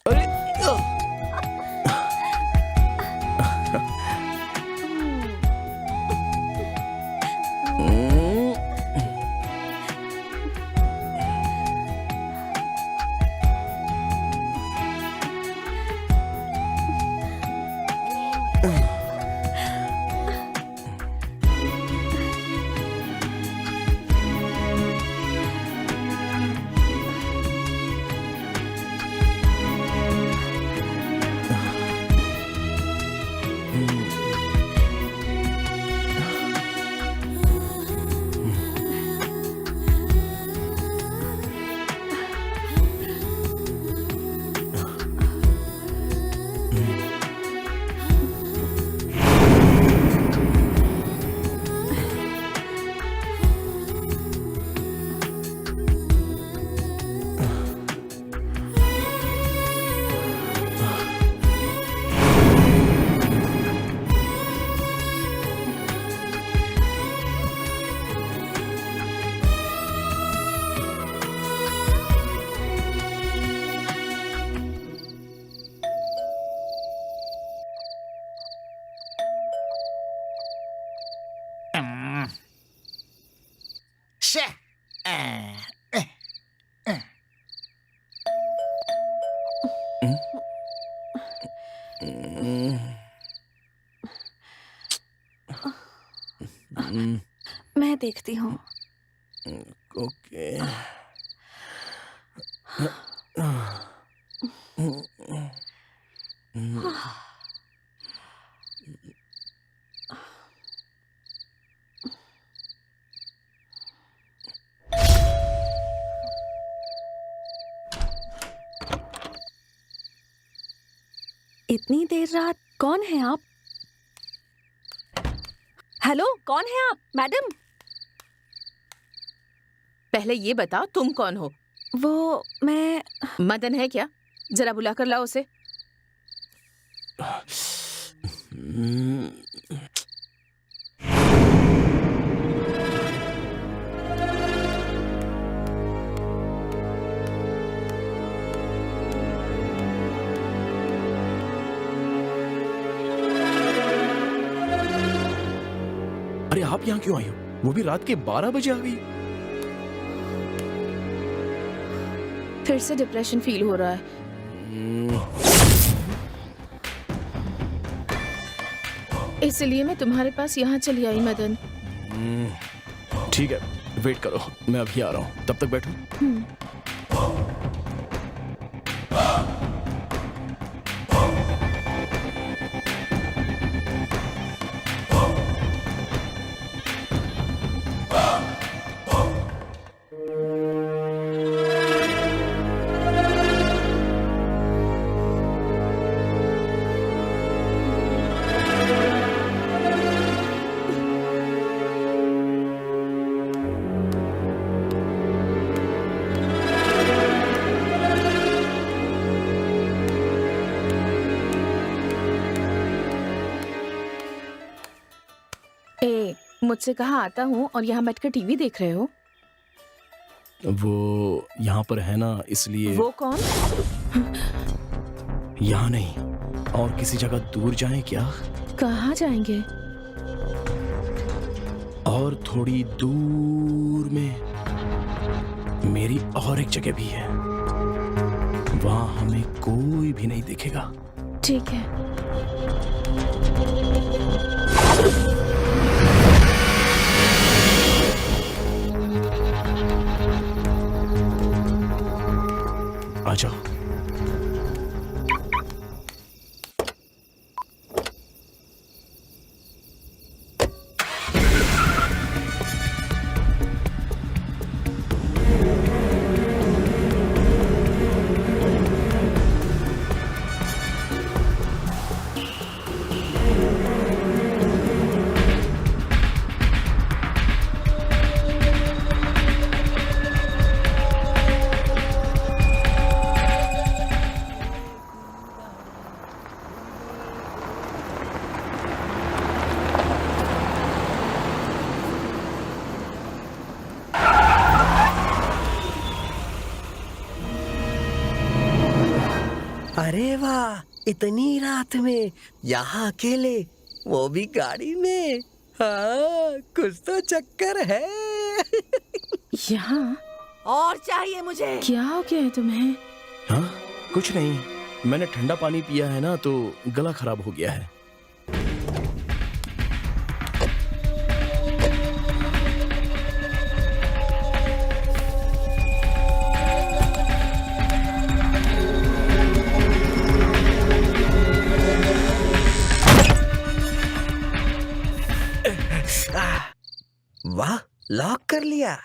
अरे मैं देखती हूँ। ओके। इतनी देर रात कौन है आप? हेलो, कौन है आप मैडम? पहले ये बताओ तुम कौन हो? वो मैं मदन है क्या? जरा बुला कर लाओ उसे। अरे आप यहाँ क्यों आई हो? वो भी रात के 12 बजे आ गई। फिर से डिप्रेशन फील हो रहा है। इसलिए मैं तुम्हारे पास यहाँ चली आई मदन। ठीक है, वेट करो, मैं अभी आ रहा हूँ, तब तक बैठो। मुझसे कहा आता हूँ और यहाँ बैठकर टीवी देख रहे हो? वो यहाँ पर है ना, इसलिए। वो कौन? यहाँ नहीं, और किसी जगह दूर जाएं क्या? कहाँ जाएंगे? और थोड़ी दूर में मेरी और एक जगह भी है, वहाँ हमें कोई भी नहीं दिखेगा। ठीक है। आ जाओ। अरे वाह, इतनी रात में यहाँ अकेले, वो भी गाड़ी में। हाँ, कुछ तो चक्कर है। यहाँ और चाहिए मुझे। क्या हो गया है तुम्हें? हाँ, कुछ नहीं, मैंने ठंडा पानी पिया है ना, तो गला खराब हो गया है। वाह, लॉक कर लिया।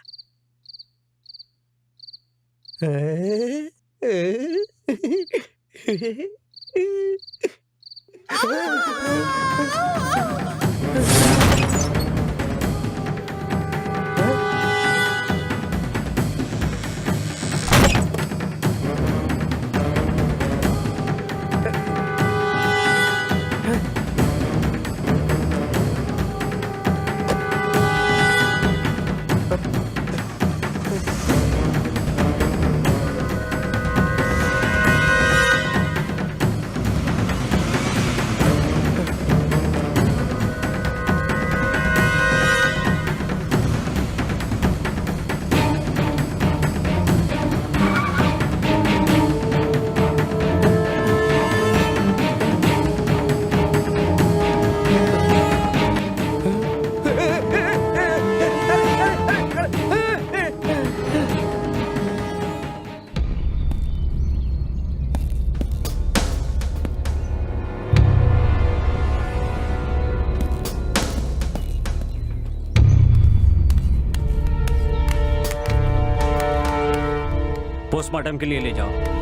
पोस्टमार्टम के लिए ले जाओ।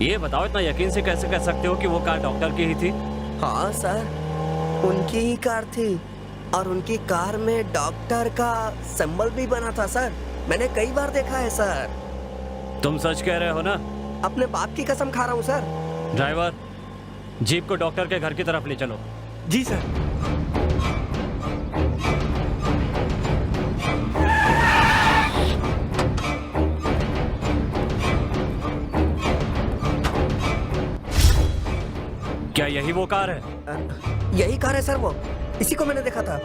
ये बताओ, इतना यकीन से कैसे कह सकते हो कि वो कार डॉक्टर की ही थी? हाँ सर, उनकी ही कार थी और उनकी कार में डॉक्टर का सिंबल भी बना था सर। मैंने कई बार देखा है सर। तुम सच कह रहे हो ना? अपने बाप की कसम खा रहा हूँ सर। ड्राइवर, जीप को डॉक्टर के घर की तरफ ले चलो। जी सर। क्या यही वो कार है? यही कार है सर, वो इसी को मैंने देखा था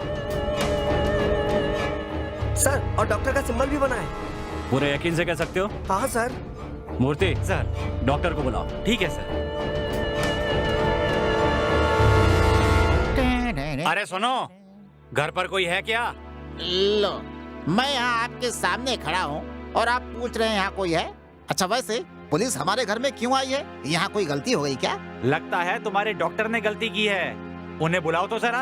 सर। और डॉक्टर का सिंबल भी बना है। पूरे यकीन से कह सकते हो? हाँ सर। मूर्ति, सर। डॉक्टर को बुलाओ। ठीक है सर। अरे सुनो, घर पर कोई है क्या? लो, मैं यहाँ आपके सामने खड़ा हूँ और आप पूछ रहे हैं यहाँ कोई है? अच्छा, वैसे पुलिस हमारे घर में क्यों आई है? यहाँ कोई गलती हो गई क्या? लगता है तुम्हारे डॉक्टर ने गलती की है। उन्हें बुलाओ तो जरा।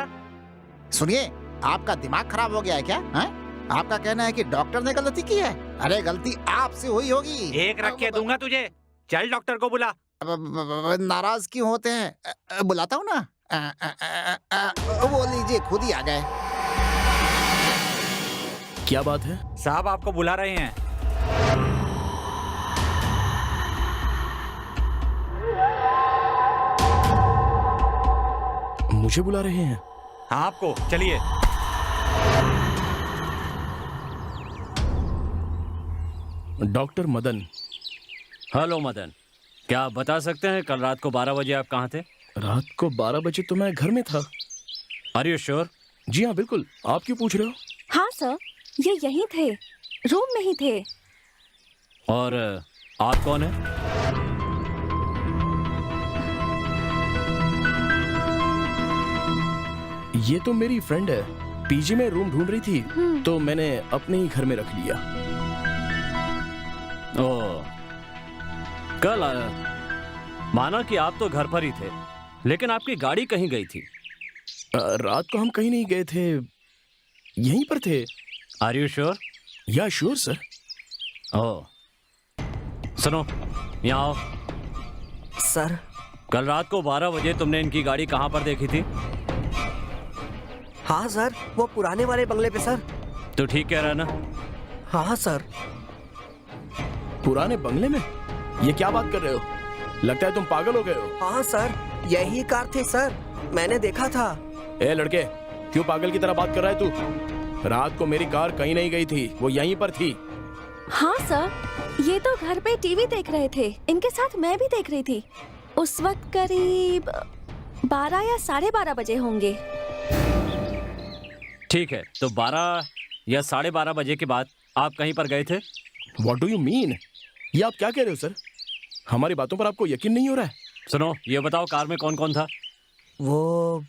सुनिए, आपका दिमाग खराब हो गया है क्या? हैं? आपका कहना है कि डॉक्टर ने गलती की है? अरे गलती आपसे हुई होगी। एक रख के दूंगा तुझे। चल डॉक्टर को बुला। नाराज क्यों होते हैं? बुलाता हूँ ना। वो लीजिए, खुद ही आ गए। क्या बात है? साहब आपको बुला रहे हैं। मुझे बुला रहे हैं? हाँ आपको, चलिए। डॉक्टर मदन। हेलो मदन, क्या आप बता सकते हैं कल रात को 12 बजे आप कहाँ थे? रात को 12 बजे तो मैं घर में था। Are you sure? जी हाँ, बिल्कुल। आप क्यों पूछ रहे हो? हाँ सर, ये यहीं थे, रूम में ही थे। और आप कौन है? ये तो मेरी फ्रेंड है। पीजी में रूम ढूंढ रही थी तो मैंने अपने ही घर में रख लिया। ओह, कल माना कि आप तो घर पर ही थे, लेकिन आपकी गाड़ी कहीं गई थी। रात को हम कहीं नहीं गए थे, यहीं पर थे। Are you sure? Yeah sure sir. Oh, सुनो, यहाँ आओ। सर, कल रात को 12 बजे तुमने इनकी गाड़ी कहाँ पर देखी थी? हाँ सर, वो पुराने वाले बंगले पे सर। तो ठीक कह रहा है ना? हाँ सर। पुराने बंगले में? ये क्या बात कर रहे हो? लगता है तुम पागल हो गए हो। हाँ सर, यही कार थी सर, मैंने देखा था। ए लड़के, क्यों पागल की तरह बात कर रहा है तू? रात को मेरी कार कहीं नहीं गई थी, वो यहीं पर थी। हाँ सर, ये तो घर पे टीवी देख रहे थे, इनके साथ मैं भी देख रही थी। उस वक्त करीब 12 या 12:30 बजे होंगे। ठीक है, तो 12 या 12:30 बजे के बाद आप कहीं पर गए थे? What do you mean? ये आप क्या कह रहे हो सर? हमारी बातों पर आपको यकीन नहीं हो रहा है? सुनो, ये बताओ कार में कौन कौन था? वो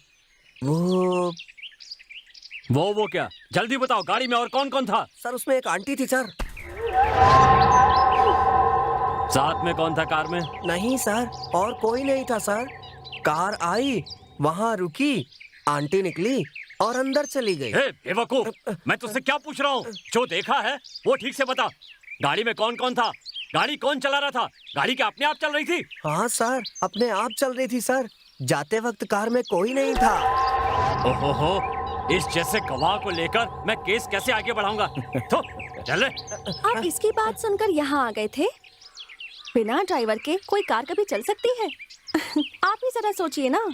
क्या? जल्दी बताओ, गाड़ी में और कौन कौन था? सर, उसमें एक आंटी थी सर। साथ में कौन था कार में? नहीं सर, और कोई नहीं था सर। कार आई, वहाँ रुकी, आंटी निकली और अंदर चली गई। ए, बेवकूफ, मैं तुझसे क्या पूछ रहा हूँ? जो देखा है वो ठीक से बता। गाड़ी में कौन कौन था? गाड़ी कौन चला रहा था? गाड़ी क्या अपने आप चल रही थी? हाँ सर, अपने आप चल रही थी सर। जाते वक्त कार में कोई नहीं था। ओहो, इस जैसे गवाह को लेकर मैं केस कैसे आगे बढ़ाऊंगा? तो चले। आप इसकी बात सुनकर यहाँ आ गए थे? बिना ड्राइवर के कोई कार कभी चल सकती है? आप ही जरा सोचिए ना।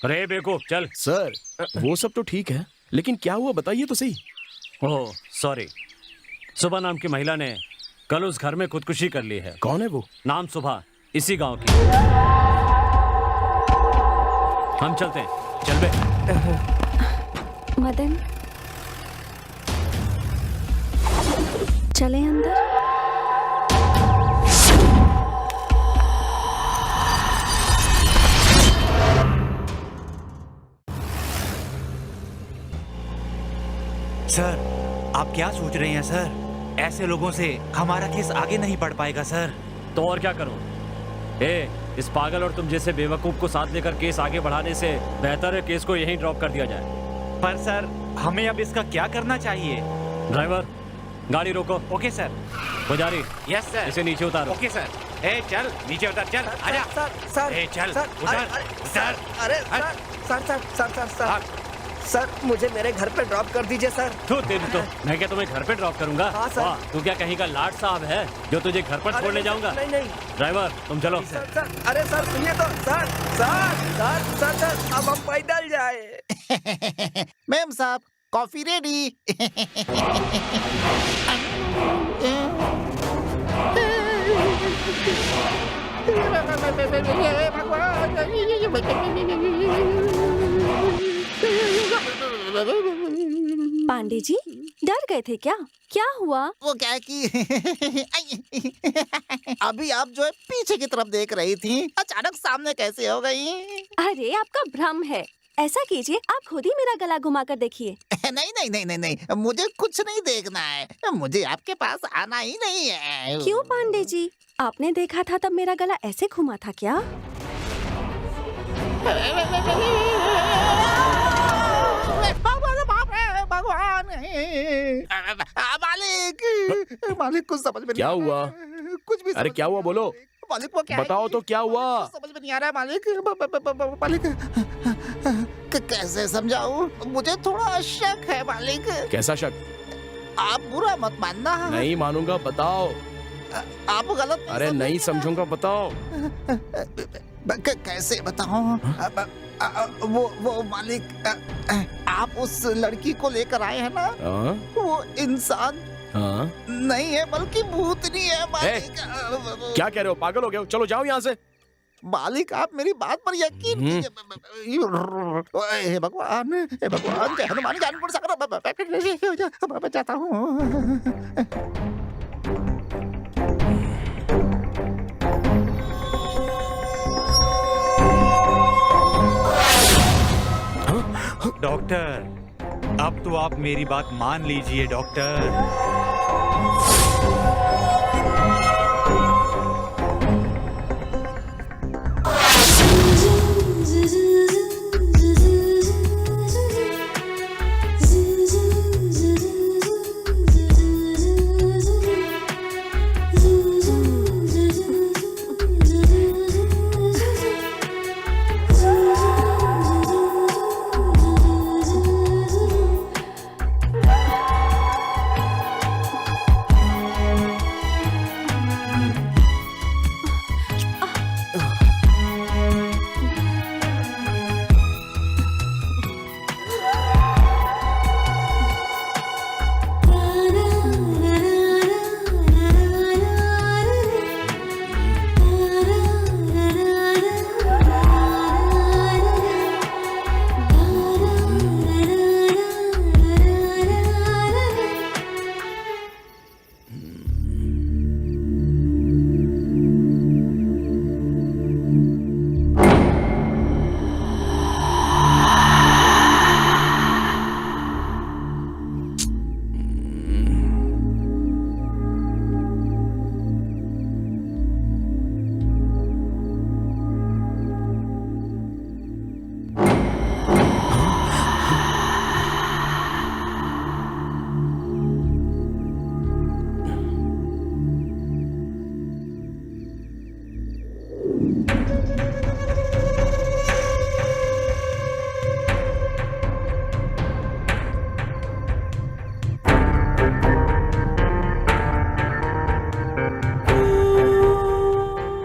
अरे बेवकूफ, चल। सर, वो सब तो ठीक है, लेकिन क्या हुआ बताइए तो सही। ओह सॉरी, सुबह नाम की महिला ने कल उस घर में खुदकुशी कर ली है। कौन है वो? नाम सुबह, इसी गांव की। हम चलते हैं, चल बे। मदन, चले अंदर। सर, आप क्या सोच रहे हैं सर? ऐसे लोगों से हमारा केस आगे नहीं बढ़ पाएगा सर। तो और क्या करूं? इस पागल और तुम जैसे बेवकूफ को साथ लेकर केस आगे बढ़ाने से बेहतर है केस को यहीं ड्रॉप कर दिया जाए। पर सर, हमें अब इसका क्या करना चाहिए? ड्राइवर, गाड़ी रोको। Okay sir. पुजारी, यस सर। इसे नीचे उतारो। Okay sir. चल नीचे उतर, चल आजा। सर चल सर, उतर। सर अरे सर सर, मुझे मेरे घर पे ड्रॉप कर दीजिए सर। तो तेरी तो मैं क्या तुम्हें घर पे ड्रॉप करूंगा? हाँ, सर। वाह, तू क्या कहीं का लाट साहब है जो तुझे घर पर छोड़ने जाऊंगा? नहीं। ड्राइवर, तुम चलो। सर, अरे सर सुनिए तो। सर, अब हम पैदल जाए। मैम साहब, कॉफी रेडी। पांडे जी, डर गए थे क्या? क्या हुआ? वो क्या है कि अभी आप जो है पीछे की तरफ देख रही थी, अचानक सामने कैसे हो गई? अरे आपका भ्रम है। ऐसा कीजिए, आप खुद ही मेरा गला घुमा कर देखिए। नहीं, मुझे कुछ नहीं देखना है। मुझे आपके पास आना ही नहीं है। क्यों पांडे जी, आपने देखा था तब मेरा गला ऐसे घुमा था क्या? भगवान, मालिक कुछ समझ में नहीं क्या आ रहा हुआ? है। कुछ भी अरे समझ क्या में हुआ, नहीं बोलो। आ रहा है। मालिक वो क्या है? बताओ तो क्या हुआ? कुछ समझ में नहीं आ रहा है मालिक। मालिक कैसे समझाऊं? मुझे थोड़ा शक है मालिक। कैसा शक? आप बुरा मत मानना। नहीं मानूंगा, बताओ। आप गलत अरे नहीं समझूंगा, बताओ। कैसे बताऊं? वो मालिक, आप उस लड़की को लेकर आए हैं ना? हाँ? वो इंसान हाँ? नहीं है बल्कि भूतनी है मालिक। क्या कह रहे हो? पागल हो गए हो? चलो जाओ यहाँ से। मालिक, आप मेरी बात पर यकीन कीजिए। हे भगवान, जय हनुमान ज्ञानपुर सागर। मैं चाहता हूँ। डॉक्टर, अब तो आप मेरी बात मान लीजिए डॉक्टर।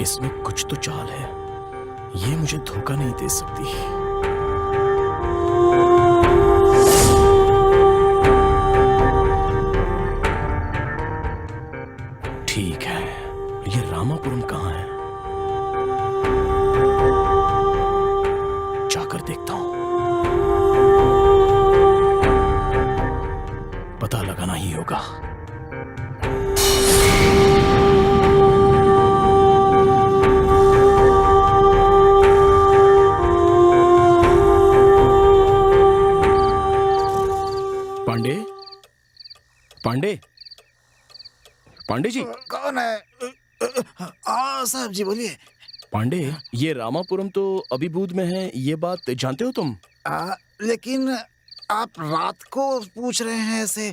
इसमें कुछ तो चाल है, ये मुझे धोखा नहीं दे सकती। ठीक है, ये रामापुरम कहाँ है? जाकर देखता हूं। पता लगाना ही होगा। पांडे, पांडे, पांडे जी। कौन है? हाँ साहब जी बोलिए। पांडे, ये रामापुरम तो अभिभूत में है, ये बात जानते हो तुम? लेकिन आप रात को पूछ रहे हैं ऐसे।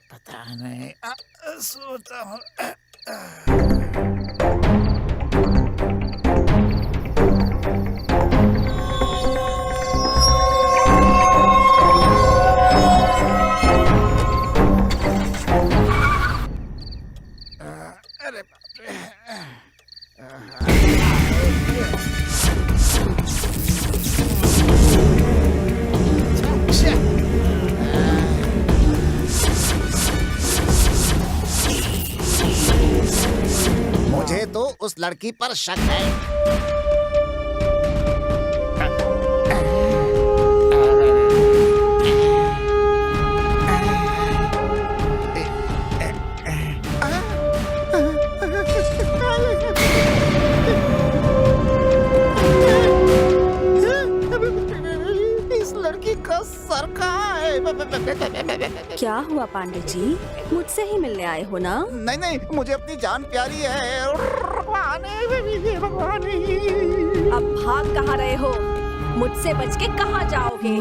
पता नहीं, सोचता हूँ। अरे बाप रे। मुझे तो उस लड़की पर शक है। इस लड़की का सर कहाँ है? क्या हुआ पांडे जी, मुझसे ही मिलने आए हो ना? नहीं नहीं, मुझे अपनी जान प्यारी है। भगवान अब भाग कहाँ रहे हो? मुझसे बच के कहाँ जाओगे?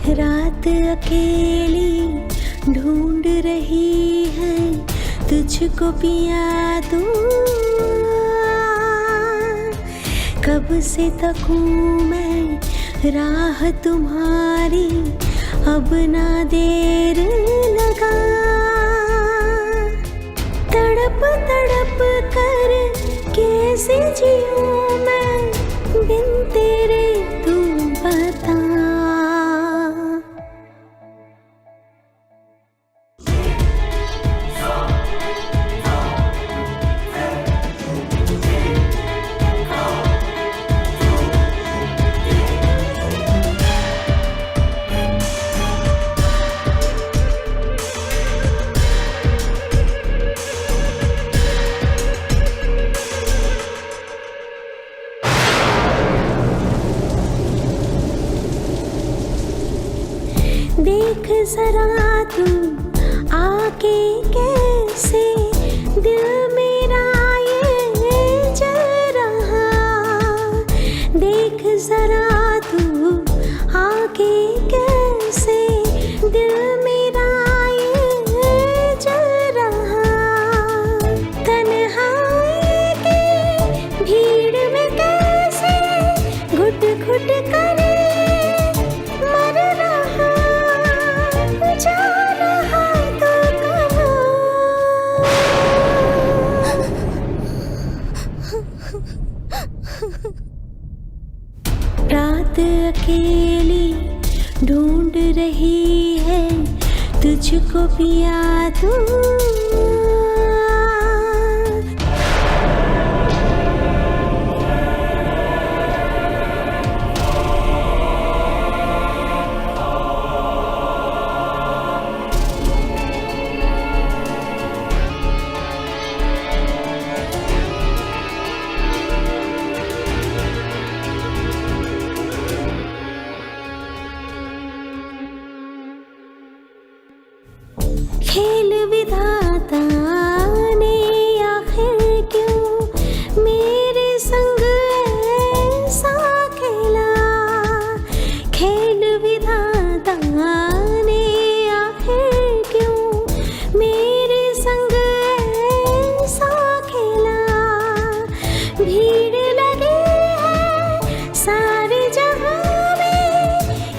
रात अकेली ढूंढ रही है तुझको पिया दूं। कब से तकूं मैं राह तुम्हारी, अब ना देर लगा। तड़प तड़प कर कैसे जीऊं मैं बिन तेरे, तू बता। देख जरा तू आके कैसे दिल मेरा ये जल रहा। देख जरा तू आके कैसे दिल मेरा ये जल रहा। तन्हाई की भीड़ में कैसे घुट घुट करे मर रहा। जा रहा तो रात अकेली ढूंढ रही है तुझको पिया दूं। विधाता ने आखिर क्यों मेरे संग ऐसा खेला, खेल विधाता ने आखिर क्यों मेरे संग ऐसा खेला। भीड़ लगी है सारे जहां में,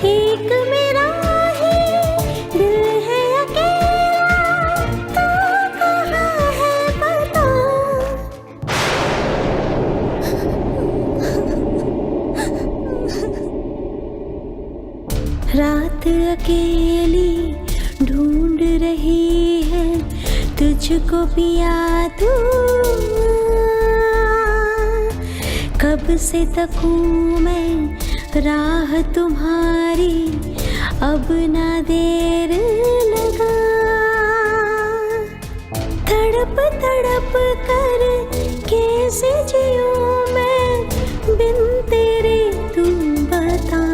एक मेरा ही दिल है अकेला, तो कहाँ है पता। रात अकेली ढूंढ रही है तुझको पिया तू, कब से तकूं मैं राह तुम्हारी, अब ना देर लगा। तड़प तड़प कर कैसे जियूं मैं बिन तेरे, तू बता।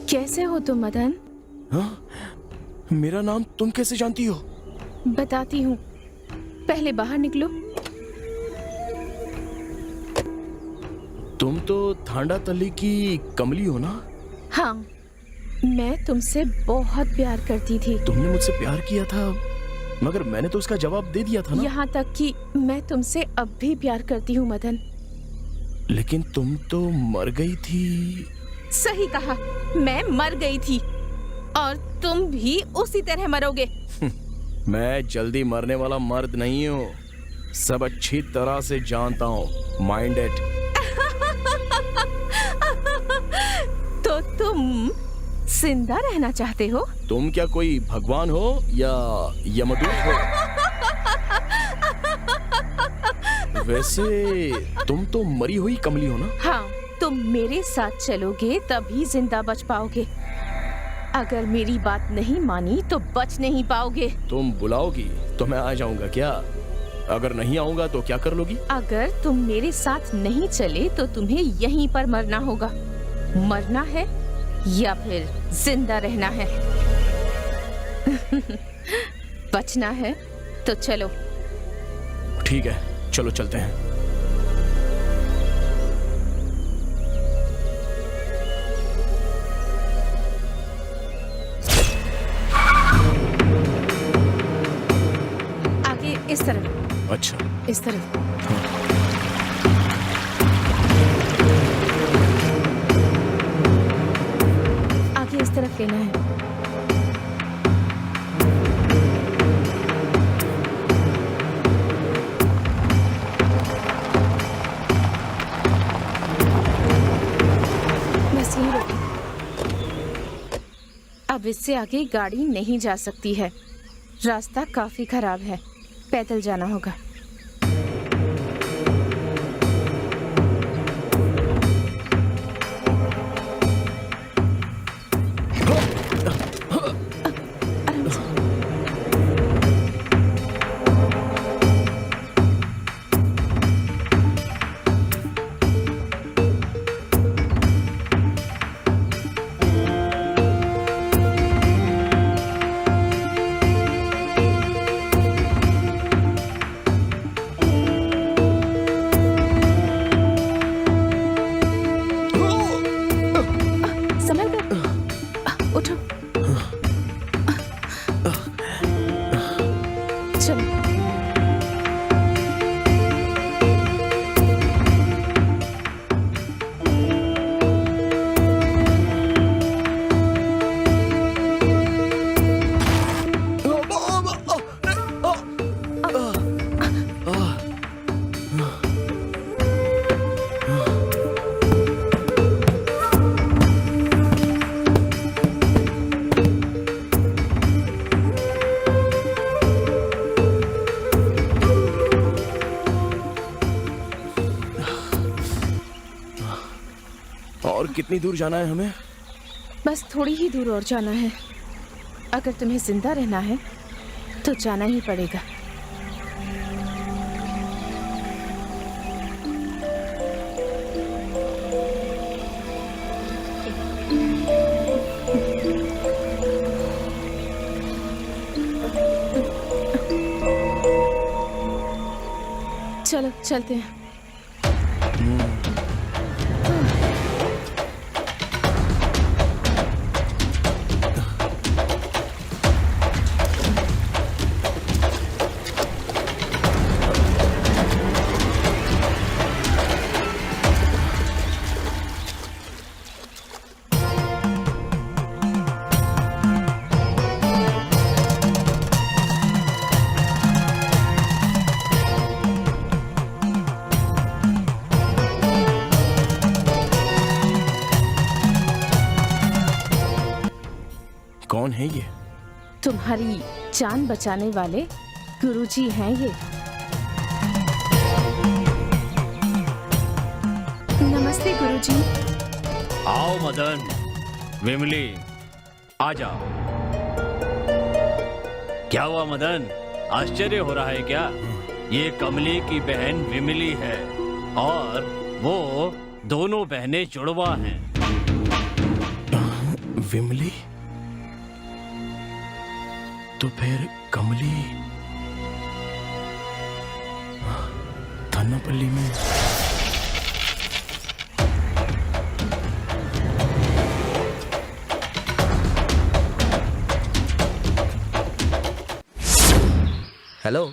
कैसे हो तुम मदन? हाँ? मेरा नाम तुम कैसे जानती हो? बताती हूँ, पहले बाहर निकलो। तुम तो थांडा तल्ली की कमली हो ना? हाँ, मैं तुमसे बहुत प्यार करती थी। तुमने मुझसे प्यार किया था, मगर मैंने तो उसका जवाब दे दिया था ना। यहाँ तक कि मैं तुमसे अब भी प्यार करती हूँ मदन। लेकिन तुम तो मर गई थी। सही कहा, मैं मर गई थी और तुम भी उसी तरह मरोगे। मैं जल्दी मरने वाला मर्द नहीं हूँ, सब अच्छी तरह से जानता हूँ। Mind it. तो तुम जिंदा रहना चाहते हो? तुम क्या कोई भगवान हो या यमदूत हो? वैसे तुम तो मरी हुई कमली हो ना? हाँ, तुम मेरे साथ चलोगे तभी जिंदा बच पाओगे। अगर मेरी बात नहीं मानी तो बच नहीं पाओगे। तुम बुलाओगी तो मैं आ जाऊंगा क्या? अगर नहीं आऊंगा तो क्या कर लोगी? अगर तुम मेरे साथ नहीं चले तो तुम्हें यहीं पर मरना होगा। मरना है या फिर जिंदा रहना है? बचना है तो चलो। ठीक है, चलो चलते हैं। आगे इस तरफ। अच्छा, इस तरफ। आगे इस तरफ लेना है। बस यहीं रोको। अब इससे आगे गाड़ी नहीं जा सकती है, रास्ता काफी खराब है, पैदल जाना होगा। आराम से। कितनी दूर जाना है हमें? बस थोड़ी ही दूर और जाना है। अगर तुम्हें जिंदा रहना है तो जाना ही पड़ेगा। चलो चलते हैं। कौन है ये? तुम्हारी जान बचाने वाले गुरुजी हैं ये। नमस्ते गुरुजी। आओ मदन, विमली, आ जाओ। क्या हुआ मदन, आश्चर्य हो रहा है क्या? ये कमली की बहन विमली है और वो दोनों बहनें जुड़वा हैं। विमली? तो फिर कमली थन्नापल्ली में। हेलो,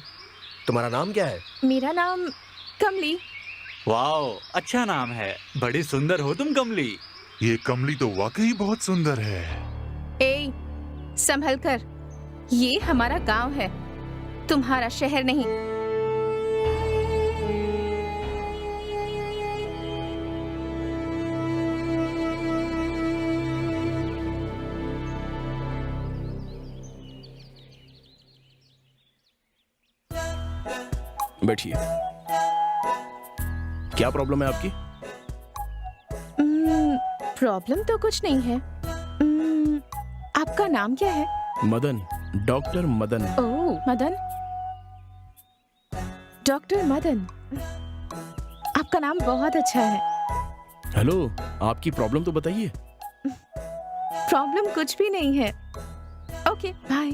तुम्हारा नाम क्या है? मेरा नाम कमली। वाओ, अच्छा नाम है। बड़ी सुंदर हो तुम कमली। ये कमली तो वाकई बहुत सुंदर है। ए, संभल कर। ये हमारा गांव है, तुम्हारा शहर नहीं। बैठिए। क्या प्रॉब्लम है आपकी? प्रॉब्लम तो कुछ नहीं है। आपका नाम क्या है? मदन, डॉक्टर मदन। ओह, मदन। डॉक्टर मदन, आपका नाम बहुत अच्छा है। हेलो, आपकी प्रॉब्लम तो बताइए। प्रॉब्लम कुछ भी नहीं है। Okay, bye.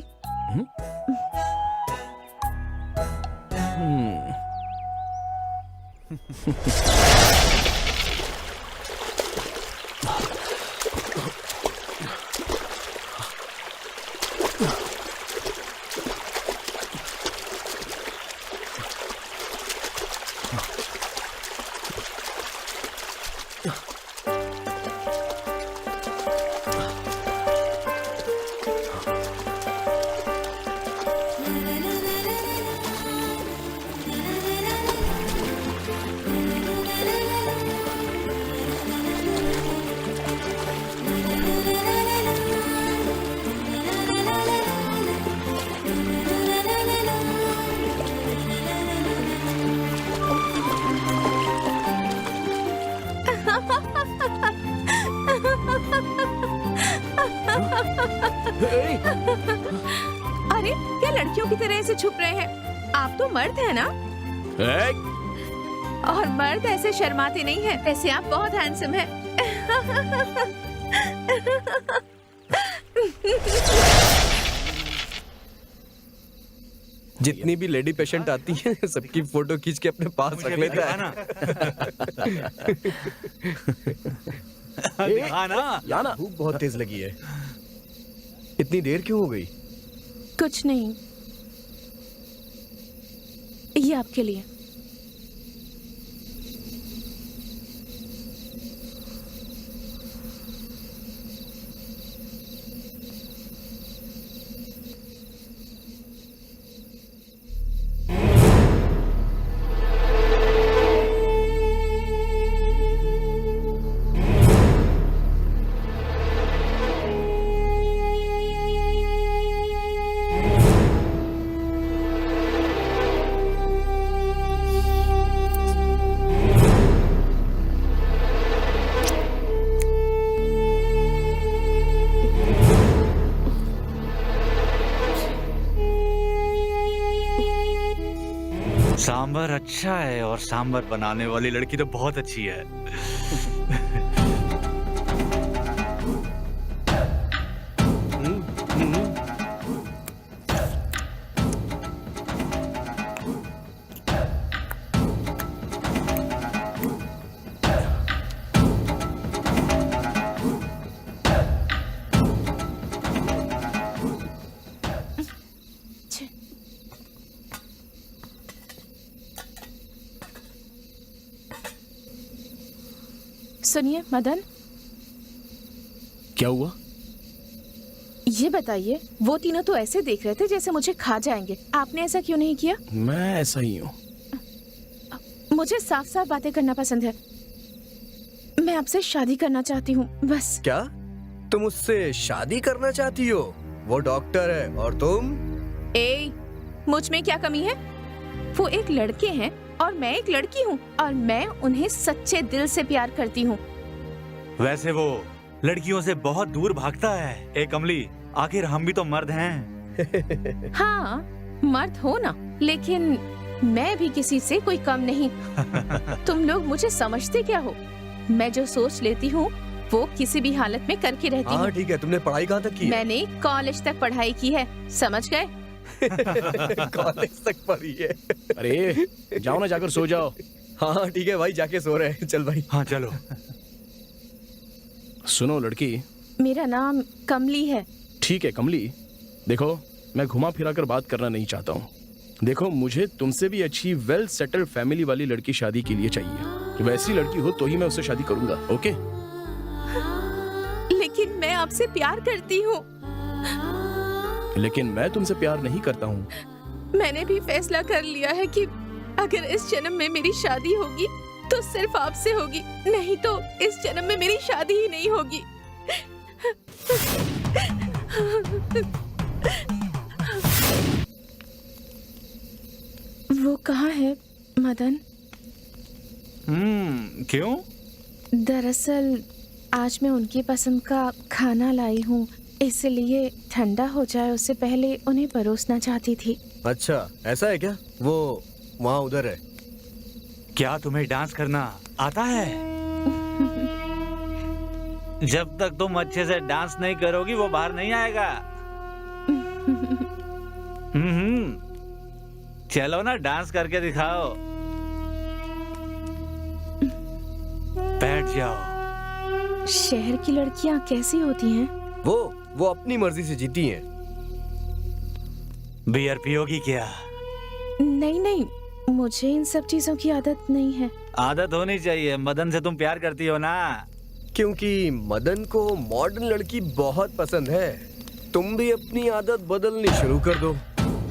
अरे, क्या लड़कियों की तरह ऐसे छुप रहे हैं? आप तो मर्द हैं ना? और मर्द ऐसे शर्माते नहीं हैं। वैसे आप बहुत हैंडसम हैं। जितनी भी लेडी पेशेंट आती हैं, सबकी फोटो खींच के अपने पास रख लेता है ना। याना, भूख बहुत तेज लगी है। इतनी देर क्यों हो गई? कुछ नहीं, ये आपके लिए। सांबर अच्छा है और सांबर बनाने वाली लड़की तो बहुत अच्छी है। सुनिए मदन, क्या हुआ? ये बताइए, वो तीनों तो ऐसे देख रहे थे जैसे मुझे खा जाएंगे। आपने ऐसा क्यों नहीं किया? मैं ऐसा ही हूँ। मुझे साफ साफ बातें करना पसंद है। मैं आपसे शादी करना चाहती हूँ, बस। क्या तुम उससे शादी करना चाहती हो? वो डॉक्टर है और तुम? ए, मुझ में क्या कमी है? वो एक लड़के हैं और मैं एक लड़की हूँ, और मैं उन्हें सच्चे दिल से प्यार करती हूँ। वैसे वो लड़कियों से बहुत दूर भागता है। ए कमली, आखिर हम भी तो मर्द हैं। हाँ, मर्द हो ना, लेकिन मैं भी किसी से कोई कम नहीं। तुम लोग मुझे समझते क्या हो? मैं जो सोच लेती हूँ वो किसी भी हालत में करके रहती हूँ। हाँ ठीक है, तुमने पढ़ाई कहाँ तक की है? मैंने कॉलेज तक पढ़ाई की है, समझ गए? कॉलेज तक पढ़ी है। अरे जाओ ना, जाकर सो जाओ। हाँ ठीक है भाई, जाके सो रहे हैं। चल भाई। हाँ चलो। सुनो लड़की, मेरा नाम कमली है। ठीक है कमली, देखो मैं घुमा फिरा कर बात करना नहीं चाहता हूँ। देखो, मुझे तुमसे भी अच्छी वेल सेटल्ड फैमिली वाली लड़की शादी के लिए चाहिए। वैसी लड़की हो तो ही मैं उससे शादी करूंगा। ओके? लेकिन मैं आपसे प्यार करती हूँ। लेकिन मैं तुमसे प्यार नहीं करता हूँ। मैंने भी फैसला कर लिया है कि अगर इस जन्म में मेरी शादी होगी तो सिर्फ आपसे होगी, नहीं तो इस जन्म में मेरी शादी ही नहीं होगी। वो कहाँ है मदन? क्यों? दरअसल आज मैं उनकी पसंद का खाना लाई हूँ, इसलिए ठंडा हो जाए उससे पहले उन्हें परोसना चाहती थी। अच्छा ऐसा है क्या? वो वहाँ उधर है। क्या तुम्हें डांस करना आता है? जब तक तुम अच्छे से डांस नहीं करोगी वो बाहर नहीं आएगा। चलो ना, डांस करके दिखाओ। बैठ जाओ। शहर की लड़कियाँ कैसी होती हैं? वो अपनी मर्जी से जीती हैं। बियर पियोगी क्या? नहीं नहीं, मुझे इन सब चीजों की आदत नहीं है। आदत होनी चाहिए। मदन से तुम प्यार करती हो ना? क्योंकि मदन को मॉडर्न लड़की बहुत पसंद है। तुम भी अपनी आदत बदलनी शुरू कर दो।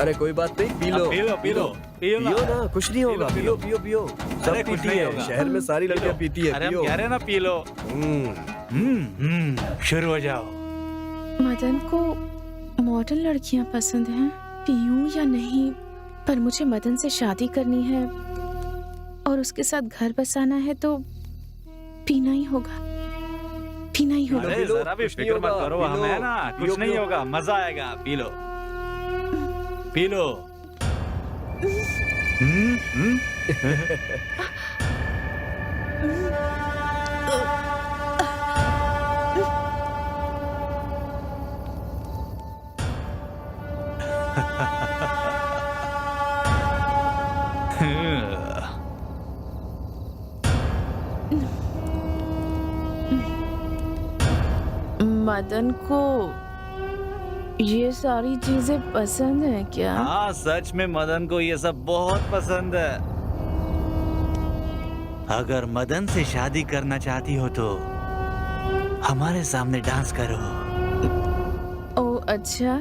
अरे कोई बात नहीं, P low P low P low पियो ना, कुछ नहीं होगा। पियो पियो पियो, सब अरे कुछ पीती नहीं है। होगा। शहर में सारी लड़कियां पीती है। अरे हम पियो। कह रहे हैं ना, पी लो। शुरू हो जाओ। मदन को मॉडर्न लड़कियां पसंद हैं। पीऊं या नहीं, पर मुझे मदन से शादी करनी है और उसके साथ घर बसाना है, तो पीना ही होगा, पीना ही होगा। अरे जरा भी फिक्र मत करो, हम है ना, कुछ नहीं होगा, मजा आएगा। P low P low. Madan को ये सारी चीजें पसंद है क्या? हाँ, सच में मदन को ये सब बहुत पसंद है। अगर मदन से शादी करना चाहती हो तो हमारे सामने डांस करो। ओ अच्छा,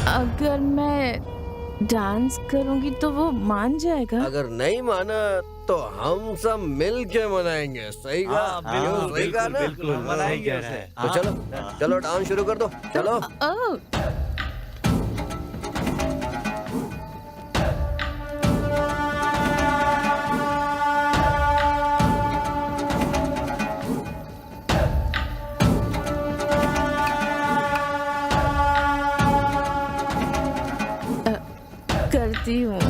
अगर मैं डांस करूंगी तो वो मान जाएगा? अगर नहीं माना तो हम सब मिल के मनाएंगे। सही कहा? सही कहा ना? बिल्कुल मनाएंगे उसे। तो चलो चलो डांस शुरू कर दो। चलो। करती हूँ।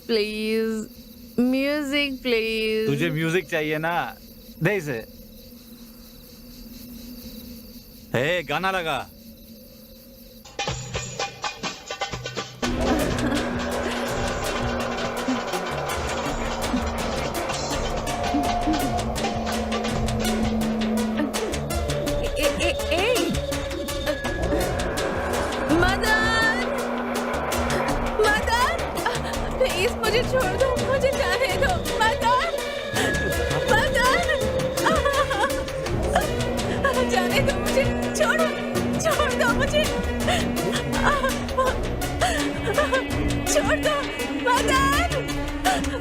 Please, music please. तुझे म्यूजिक चाहिए ना, दे इसे। हे, गाना लगा। मदन, मदन, प्लीज मुझे छोड़ दो, मुझे जाने दो। मदन, मदन, जाने दो मुझे, छोड़ो, छोड़ दो मुझे, छोड़ दो मदन,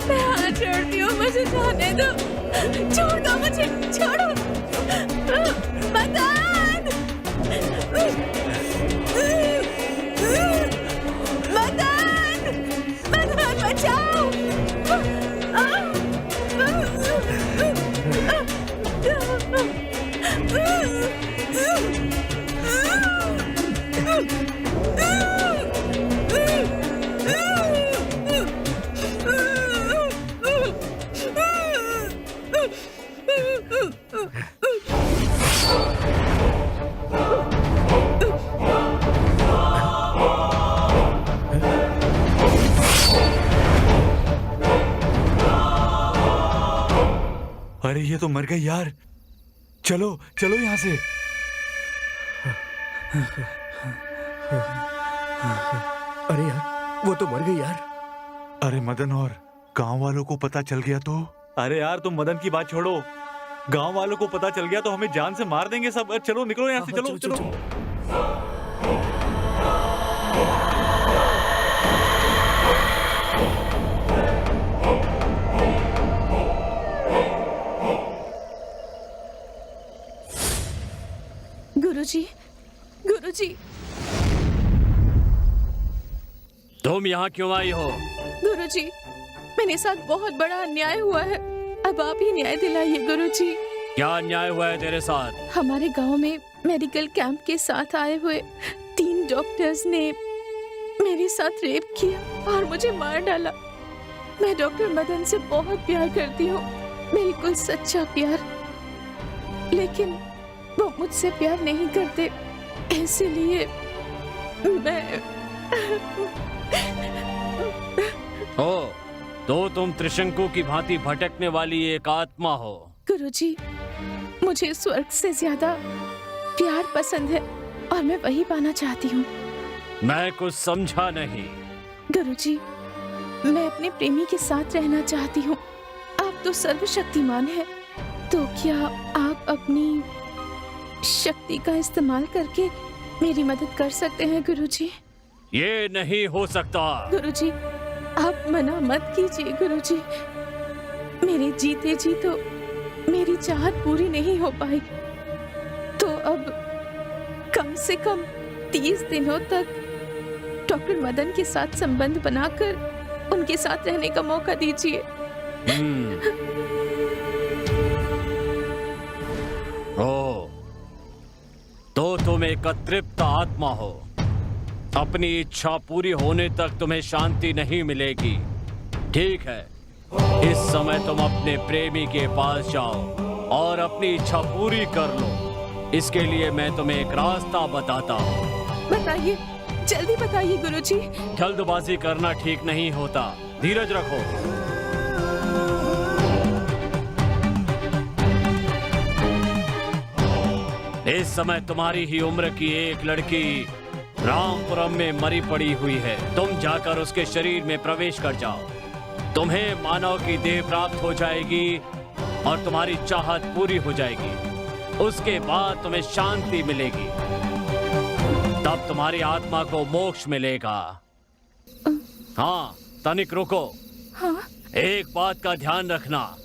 मैं हाथ जोड़ती हूँ, मुझे जाने दो, छोड़ दो मुझे, छोड़ो मदन। मदन, मदन बचाओ। अरे ये तो मर गई यार, चलो चलो यहाँ से। अरे यार, वो तो मर गई यार। अरे मदन, और गांव वालों को पता चल गया तो? अरे यार तुम मदन की बात छोड़ो, गांव वालों को पता चल गया तो हमें जान से मार देंगे सब। चलो निकलो यहाँ से, चलो चलो, गुरुजी, गुरुजी। तुम यहाँ क्यों आई हो? गुरुजी, मेरे साथ बहुत बड़ा अन्याय हुआ है, अब आप ही न्याय दिलाइए गुरुजी। क्या अन्याय हुआ है तेरे साथ? हमारे गांव में मेडिकल कैंप के साथ आए हुए 3 डॉक्टर्स ने मेरे साथ रेप किया और मुझे मार डाला। मैं डॉक्टर मदन से बहुत प्यार करती हूँ, बिल्कुल सच्चा प्यार, लेकिन वो मुझसे प्यार नहीं करते, इसलिए मैं ओ, तो तुम त्रिशंकु की भांति भटकने वाली एक आत्मा हो। गुरुजी, मुझे स्वर्ग से ज्यादा प्यार पसंद है और मैं वही पाना चाहती हूँ। मैं कुछ समझा नहीं। गुरुजी, मैं अपने प्रेमी के साथ रहना चाहती हूँ। आप तो सर्वशक्तिमान हैं, तो क्या आप अपनी शक्ति का इस्तेमाल करके मेरी मदद कर सकते हैं गुरुजी? ये नहीं हो सकता। गुरुजी, आप मना मत कीजिए गुरुजी। मेरे जीते जी तो मेरी चाहत पूरी नहीं हो पाई, तो अब कम से कम 30 दिनों तक डॉक्टर मदन के साथ संबंध बनाकर उनके साथ रहने का मौका दीजिए। ओ, तो तुम एक अतृप्त आत्मा हो। अपनी इच्छा पूरी होने तक तुम्हें शांति नहीं मिलेगी। ठीक है, इस समय तुम अपने प्रेमी के पास जाओ और अपनी इच्छा पूरी कर लो। इसके लिए मैं तुम्हें एक रास्ता बताता हूँ। बताइए, जल्दी बताइए गुरुजी। जल्दबाजी करना ठीक नहीं होता, धीरज रखो। इस समय तुम्हारी ही उम्र की एक लड़की रामपुरम में मरी पड़ी हुई है। तुम जाकर उसके शरीर में प्रवेश कर जाओ, तुम्हें मानव की देह प्राप्त हो जाएगी और तुम्हारी चाहत पूरी हो जाएगी। उसके बाद तुम्हें शांति मिलेगी, तब तुम्हारी आत्मा को मोक्ष मिलेगा। हाँ, तनिक रुको। हाँ? एक बात का ध्यान रखना,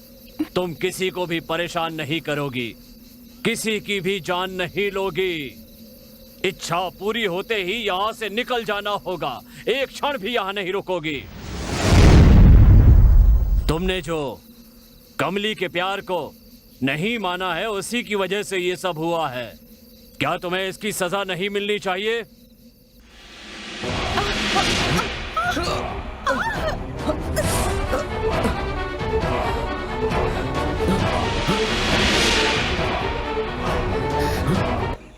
तुम किसी को भी परेशान नहीं करोगी, किसी की भी जान नहीं लोगी। इच्छा पूरी होते ही यहाँ से निकल जाना होगा, एक क्षण भी यहाँ नहीं रुकोगी। तुमने जो कमली के प्यार को नहीं माना है, उसी की वजह से ये सब हुआ है। क्या तुम्हें इसकी सजा नहीं मिलनी चाहिए?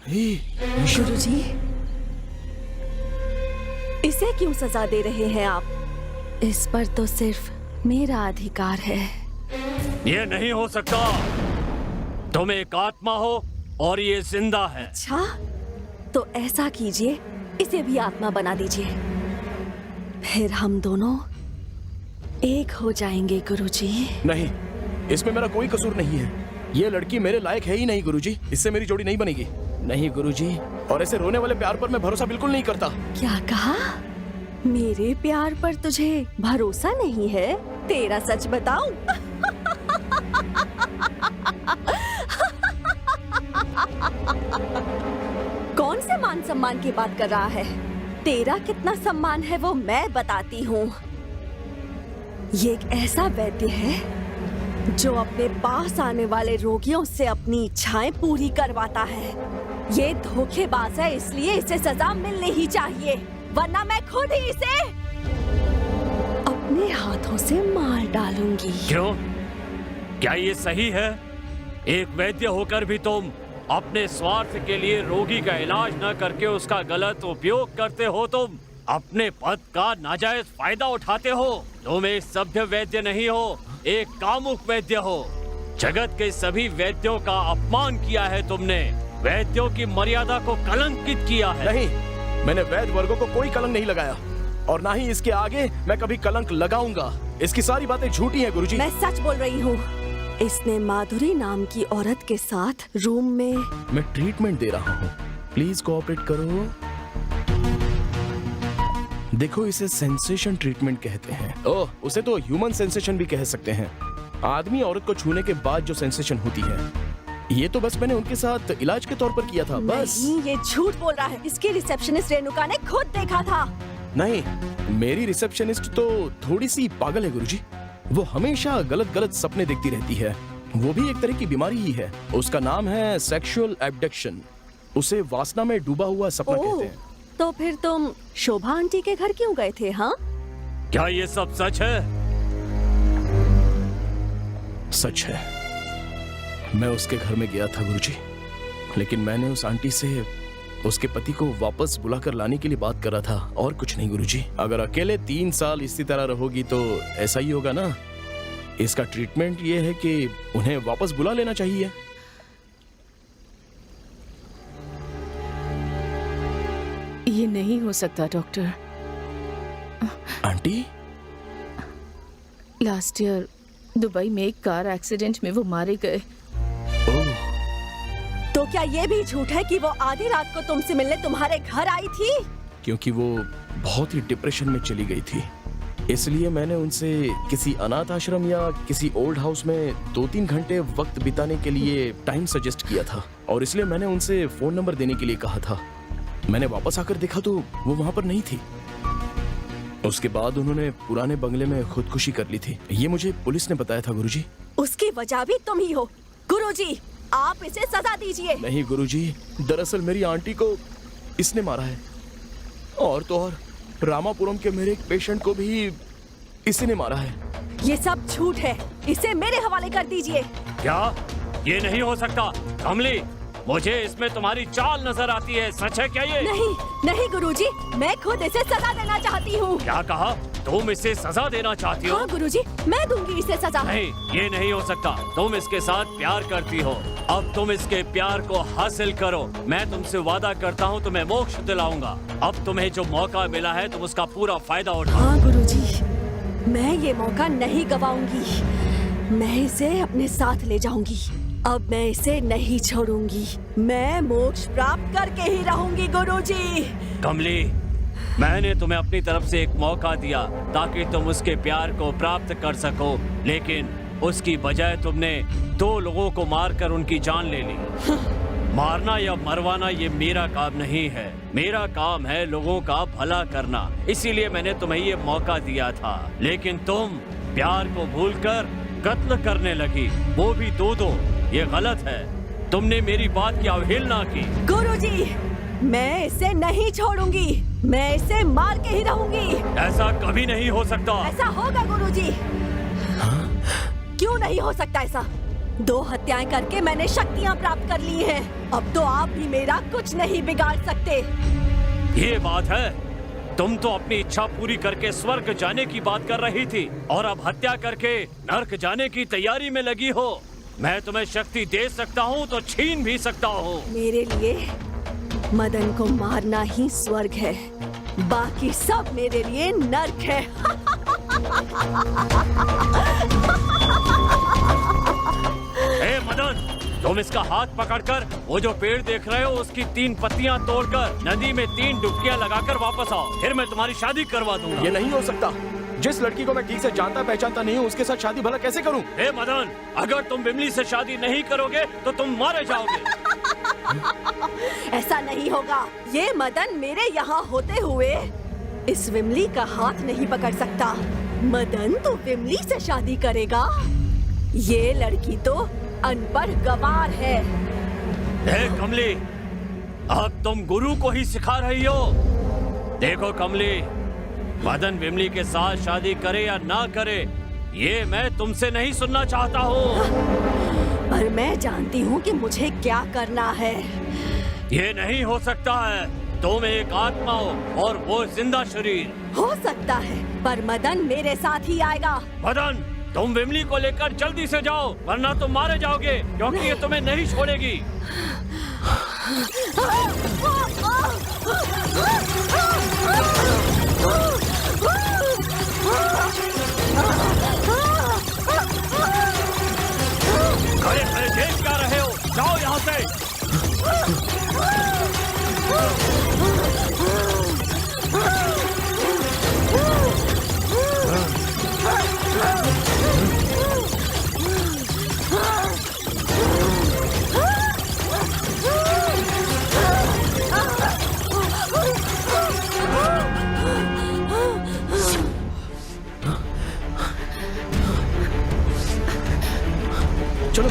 गुरुजी, इसे क्यों सजा दे रहे हैं आप? इस पर तो सिर्फ मेरा अधिकार है। ये नहीं हो सकता। तुम एक आत्मा हो और ये जिंदा है। अच्छा, तो ऐसा कीजिए, इसे भी आत्मा बना दीजिए, फिर हम दोनों एक हो जाएंगे गुरुजी। नहीं, इसमें मेरा कोई कसूर नहीं है। ये लड़की मेरे लायक है ही नहीं गुरुजी, इससे मेरी जोड़ी नहीं बनेगी। नहीं गुरुजी, और ऐसे रोने वाले प्यार पर मैं भरोसा बिल्कुल नहीं करता। क्या कहा? मेरे प्यार पर तुझे भरोसा नहीं है? तेरा सच बताऊं? कौन से मान सम्मान की बात कर रहा है? तेरा कितना सम्मान है वो मैं बताती हूँ। ये एक ऐसा वैद्य है जो अपने पास आने वाले रोगियों से अपनी इच्छाएं पूरी करवाता है। ये धोखेबाज है, इसलिए इसे सजा मिलनी ही चाहिए, वरना मैं खुद ही इसे अपने हाथों से मार डालूंगी। क्यों? क्या ये सही है? एक वैद्य होकर भी तुम अपने स्वार्थ के लिए रोगी का इलाज न करके उसका गलत उपयोग करते हो। तुम अपने पद का नाजायज फायदा उठाते हो। तुम एक सभ्य वैद्य नहीं हो, एक कामुक वैद्य हो। जगत के सभी वैद्यों का अपमान किया है तुमने, वैद्यों की मर्यादा को कलंकित किया है। नहीं, मैंने वैद्य वर्गों को कोई कलंक नहीं लगाया, और ना ही इसके आगे मैं कभी कलंक लगाऊंगा। इसकी सारी बातें झूठी हैं गुरुजी। मैं सच बोल रही हूँ। इसने माधुरी नाम की औरत के साथ रूम में। मैं ट्रीटमेंट दे रहा हूँ, प्लीज कोऑपरेट करो। देखो, इसे सेंसेशन ट्रीटमेंट कहते हैं। ओह, उसे तो ह्यूमन सेंसेशन भी कह सकते हैं। आदमी औरत को छूने के बाद जो सेंसेशन होती है। ये तो बस मैंने उनके साथ इलाज के तौर पर किया था, बस। नहीं, ये झूठ बोल रहा है। इसकी रिसेप्शनिस्ट रेणुका ने खुद देखा था। नहीं, मेरी रिसेप्शनिस्ट तो थोड़ी सी पागल है गुरुजी। वो हमेशा गलत गलत सपने देखती रहती है। वो भी एक तरह की बीमारी ही है। उसका नाम है सेक्सुअल एब्डक्शन। उसे वासना में डूबा हुआ सपना कहते हैं। तो फिर तुम शोभा आंटी के घर क्यों गए थे? हाँ, क्या ये सब सच है? सच है। मैं उसके घर में गया था गुरुजी, लेकिन मैंने उस आंटी से उसके पति को वापस बुलाकर लाने के लिए बात कर रहा था, और कुछ नहीं गुरुजी। अगर अकेले 3 साल इसी तरह रहोगी तो ऐसा ही होगा ना। इसका ट्रीटमेंट ये है कि उन्हें वापस बुला लेना चाहिए। ये नहीं हो सकता doctor. Aunty, last year Dubai में एक कार एक्सीडेंट में वो मारे गए। तो क्या ये भी झूठ है कि वो आधी रात को तुमसे मिलने तुम्हारे घर आई थी? क्योंकि वो बहुत ही डिप्रेशन में चली गई थी, इसलिए मैंने उनसे किसी अनाथ आश्रम या किसी ओल्ड हाउस में 2-3 घंटे वक्त बिताने के लिए टाइम सजेस्ट किया था, और इसलिए मैंने उनसे फोन नंबर देने के लिए कहा था। मैंने वापस आकर देखा तो वो वहां पर नहीं थी। उसके बाद उन्होंने पुराने बंगले में खुदकुशी कर ली थी। ये मुझे पुलिस ने बताया था गुरुजी। उसकी वजह भी तुम ही हो। गुरुजी, आप इसे सजा दीजिए। नहीं गुरुजी, दरअसल मेरी आंटी को इसने मारा है, और तो और रामापुरम के मेरे एक पेशेंट को भी इसी ने मारा है। ये सब झूठ है, इसे मेरे हवाले कर दीजिए। क्या? ये नहीं हो सकता। कमली, मुझे इसमें तुम्हारी चाल नजर आती है। सच है क्या ये? नहीं, नहीं गुरुजी, मैं खुद इसे सजा देना चाहती हूँ। क्या कहा? तुम इसे सजा देना चाहती हो? हाँ गुरुजी, मैं दूंगी इसे सजा। नहीं, ये नहीं हो सकता। तुम इसके साथ प्यार करती हो, अब तुम इसके प्यार को हासिल करो। मैं तुमसे वादा करता हूँ तुम्हें मोक्ष दिलाऊंगा। अब तुम्हें जो मौका मिला है तुम उसका पूरा फायदा उठाओ। हाँ गुरुजी, मैं ये मौका नहीं गवाऊंगी। मैं इसे अपने साथ ले जाऊंगी। अब मैं इसे नहीं छोड़ूंगी। मैं मोक्ष प्राप्त करके ही रहूंगी गुरुजी। कमली, मैंने तुम्हें अपनी तरफ से एक मौका दिया ताकि तुम उसके प्यार को प्राप्त कर सको, लेकिन उसकी बजाय तुमने 2 लोगों को मारकर उनकी जान ले ली। मारना या मरवाना ये मेरा काम नहीं है। मेरा काम है लोगों का भला करना, इसीलिए मैंने तुम्हें ये मौका दिया था। लेकिन तुम प्यार को भूलकर कत्ल करने लगी, वो भी 2-2। ये गलत है। तुमने मेरी बात की अवहेलना की। गुरुजी, मैं इसे नहीं छोड़ूंगी। मैं इसे मार के ही रहूंगी। ऐसा कभी नहीं हो सकता। ऐसा होगा गुरुजी। क्यों नहीं हो सकता ऐसा? 2 हत्याएं करके मैंने शक्तियां प्राप्त कर ली हैं। अब तो आप भी मेरा कुछ नहीं बिगाड़ सकते। ये बात है, तुम तो अपनी इच्छा पूरी करके स्वर्ग जाने की बात कर रही थी और अब हत्या करके नर्क जाने की तैयारी में लगी हो। मैं तुम्हें शक्ति दे सकता हूँ तो छीन भी सकता हूँ। मेरे लिए मदन को मारना ही स्वर्ग है, बाकी सब मेरे लिए नर्क है। हे मदन, तुम इसका हाथ पकड़कर वो जो पेड़ देख रहे हो उसकी 3 पत्तियां तोड़कर नदी में 3 डुबकियां लगाकर वापस आओ, फिर मैं तुम्हारी शादी करवा दूंगा। ये नहीं हो सकता। जिस लड़की को मैं ठीक से जानता पहचानता नहीं हूँ उसके साथ शादी भला कैसे करूँ? हे मदन, अगर तुम विमली से शादी नहीं करोगे तो तुम मारे जाओगे। ऐसा नहीं होगा। ये मदन मेरे यहाँ होते हुए इस विमली का हाथ नहीं पकड़ सकता। मदन तो विमली से शादी करेगा। ये लड़की तो अनपढ़ गवार है। हे कमली, अब तुम गुरु को ही सिखा रही हो। देखो कमली, मदन विमली के साथ शादी करे या ना करे, ये मैं तुमसे नहीं सुनना चाहता हूँ। पर मैं जानती हूँ कि मुझे क्या करना है। ये नहीं हो सकता है। तुम एक आत्मा हो और वो जिंदा शरीर। हो सकता है, पर मदन मेरे साथ ही आएगा। मदन, तुम विमली को लेकर जल्दी से जाओ, वरना तुम मारे जाओगे, क्योंकि ये तुम्हें नहीं छोड़ेगी। अरे अरे, देख क्या रहे हो? जाओ यहाँ से। चलो।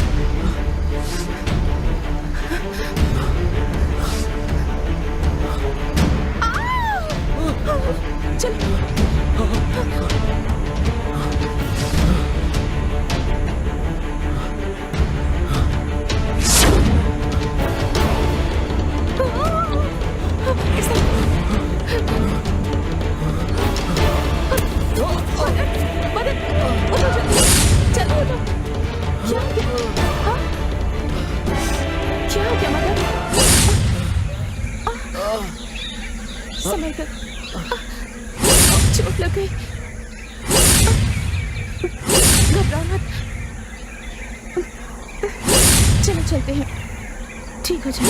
समय कर, चोट लग गई। घबराओ मत, चलो चलते हैं, ठीक हो जाए।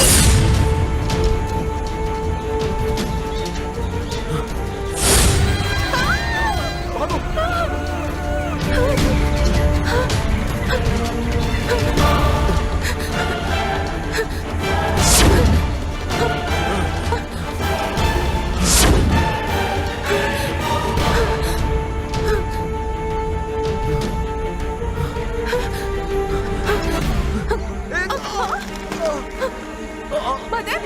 मदन,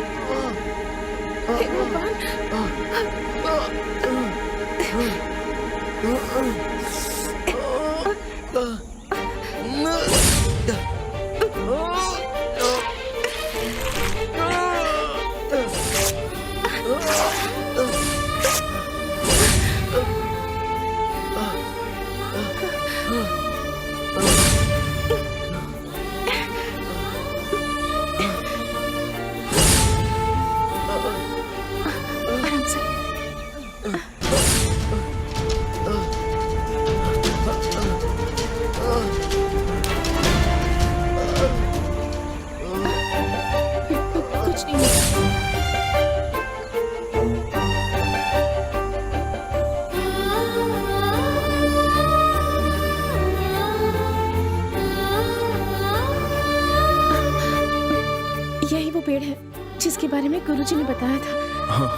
हे पेड़ है जिसके बारे में गुरुजी ने बताया था। हाँ,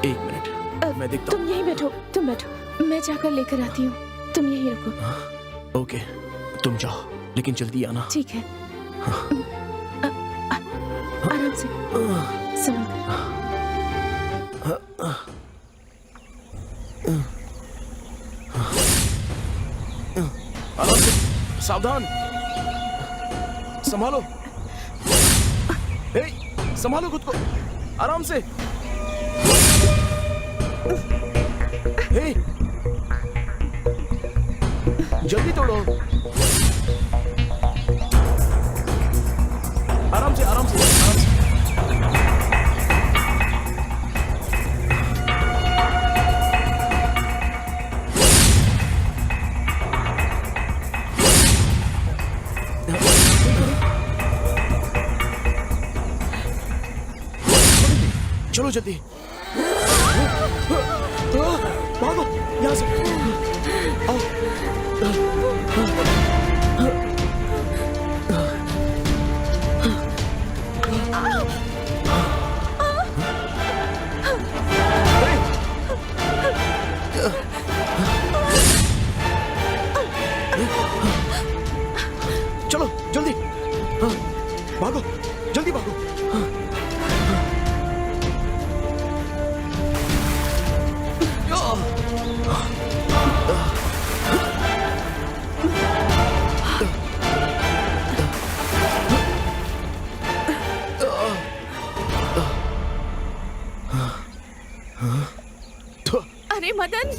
1 मिनट मैं देखता हूँ। तुम यहीं बैठो, तुम बैठो, मैं जाकर लेकर आती हूँ, तुम यहीं रुको। ओके, तुम जाओ, लेकिन जल्दी आना। ठीक है। आराम से, संभल कर। सावधान। संभालो। संभालो खुद को, आराम से। जल्दी तोड़ो, आराम से, आराम से, आराम से। चलो जल्दी, भागो यहाँ से। आओ। चलो जल्दी, भागो, जल्दी भागो। अरे मदन,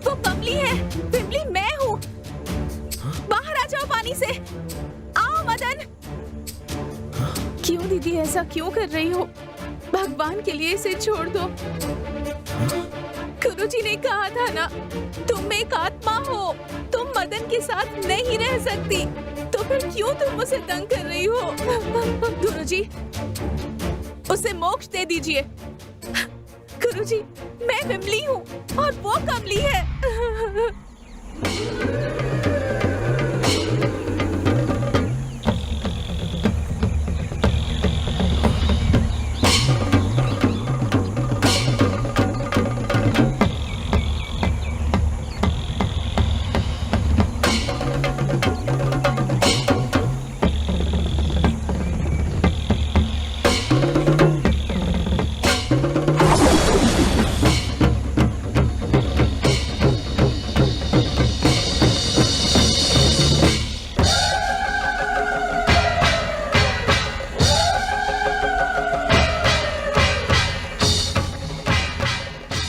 वो कमली है, विमली मैं हूँ। बाहर आ जाओ पानी से, आओ मदन। क्यों दीदी ऐसा क्यों कर रही हो? भगवान के लिए इसे छोड़ दो। गुरुजी ने कहा था ना, तुम एक आत्मा हो, तुम मदन के साथ नहीं रह सकती, तो फिर क्यों तुम उसे तंग कर रही हो? गुरुजी, उसे मोक्ष दे दीजिए। गुरुजी, मैं विमली हूँ और वो कमली है।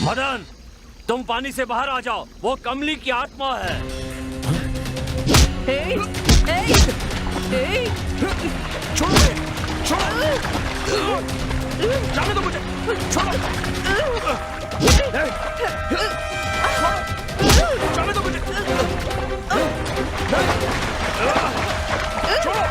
मदन, तुम पानी से बाहर आ जाओ, वो कमली की आत्मा है। छोड़ो, छोड़ो, जाने दो मुझे, छोड़ो, जाने दो मुझे, छोड़ो,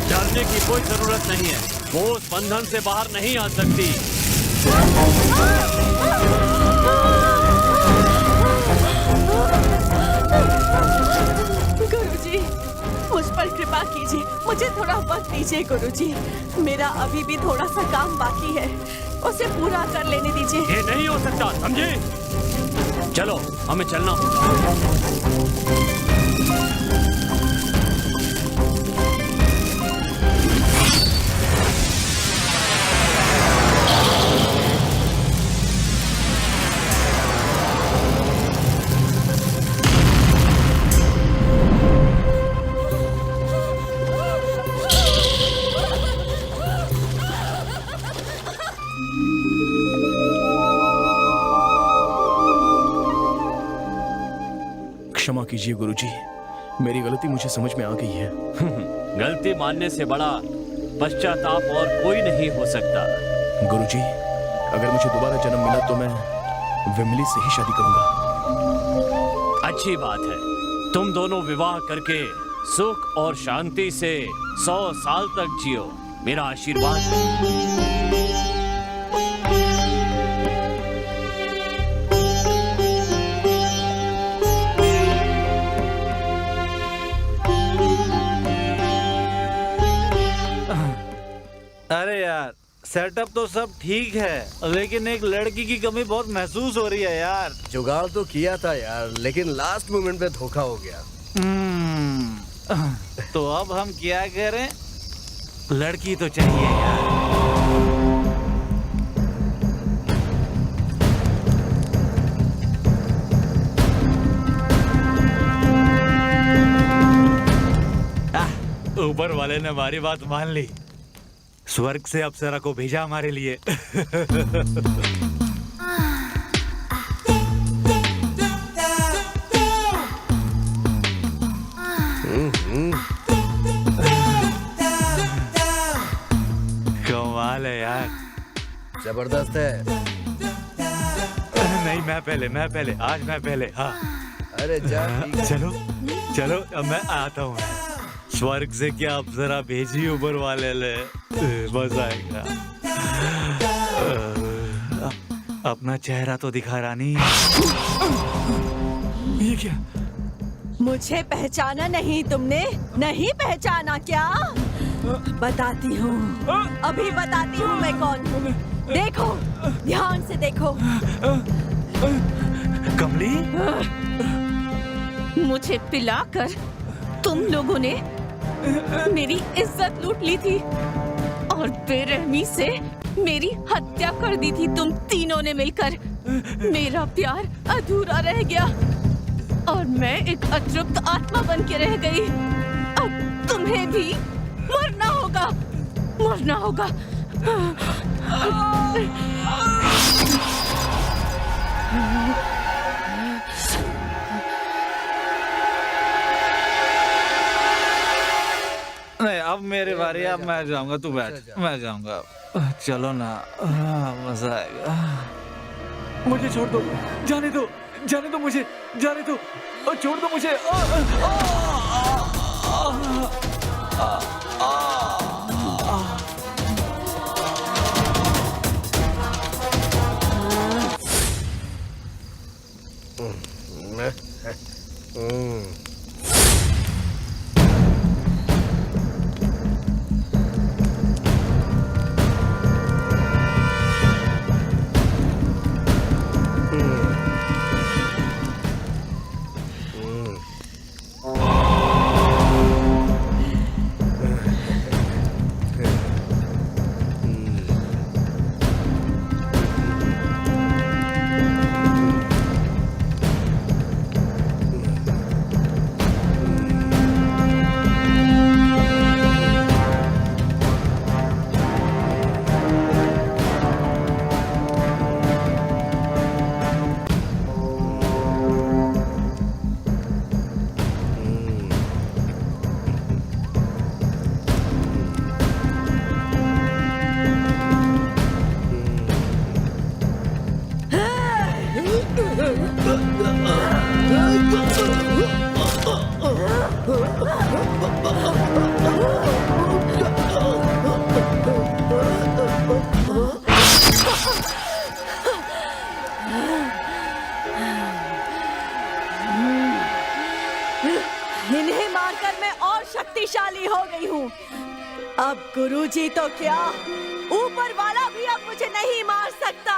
डरने की कोई जरूरत नहीं है, वो उस बंधन से बाहर नहीं आ सकती। गुरुजी, मुझ पर कृपा कीजिए, मुझे थोड़ा वक्त दीजिए गुरुजी। मेरा अभी भी थोड़ा सा काम बाकी है, उसे पूरा कर लेने दीजिए। ये नहीं हो सकता, समझे? चलो, हमें चलना होगा। क्षमा कीजिए गुरुजी, मेरी गलती मुझे समझ में आ गई है। गलती मानने से बड़ा पश्चाताप और कोई नहीं हो सकता। गुरुजी, अगर मुझे दोबारा जन्म मिला तो मैं विमली से ही शादी करूंगा। अच्छी बात है, तुम दोनों विवाह करके सुख और शांति से 100 साल तक जियो, मेरा आशीर्वाद है। यार, सेटअप तो सब ठीक है, लेकिन एक लड़की की कमी बहुत महसूस हो रही है यार। जुगाड़ तो किया था यार, लेकिन लास्ट मोमेंट पे धोखा हो गया। तो अब हम क्या करें? लड़की तो चाहिए यार। ऊपर वाले ने हमारी बात मान ली, स्वर्ग से अप्सरा को भेजा हमारे लिए। कमाल है यार, जबरदस्त है। नहीं मैं पहले, आज मैं पहले। हाँ अरे जा, ठीक है। चलो चलो, अब मैं आता हूँ। स्वर्ग से क्या अप्सरा भेजी ऊपर वाले ले, मजा आएगा। अपना चेहरा तो दिखा रानी। ये क्या? मुझे पहचाना नहीं तुमने? नहीं पहचाना क्या? बताती हूँ, अभी बताती हूँ मैं कौन हूँ। देखो, ध्यान से देखो। कमली, मुझे पिलाकर तुम लोगों ने मेरी इज्जत लूट ली थी और बेरहमी से मेरी हत्या कर दी थी तुम तीनों ने मिलकर। मेरा प्यार अधूरा रह गया और मैं एक अतृप्त आत्मा बन के रह गई। अब तुम्हें भी मरना होगा, मरना होगा। नहीं अब मेरे बारे, अब मैं जाऊंगा, तू बैठ, मैं जाऊंगा। चलो ना, मजा आएगा। मुझे छोड़ दो, जाने दो मुझे, जाने दो, छोड़ दो मुझे। इन्हें मारकर मैं और शक्तिशाली हो गई हूँ। अब गुरुजी तो क्या, ऊपर वाला भी अब मुझे नहीं मार सकता।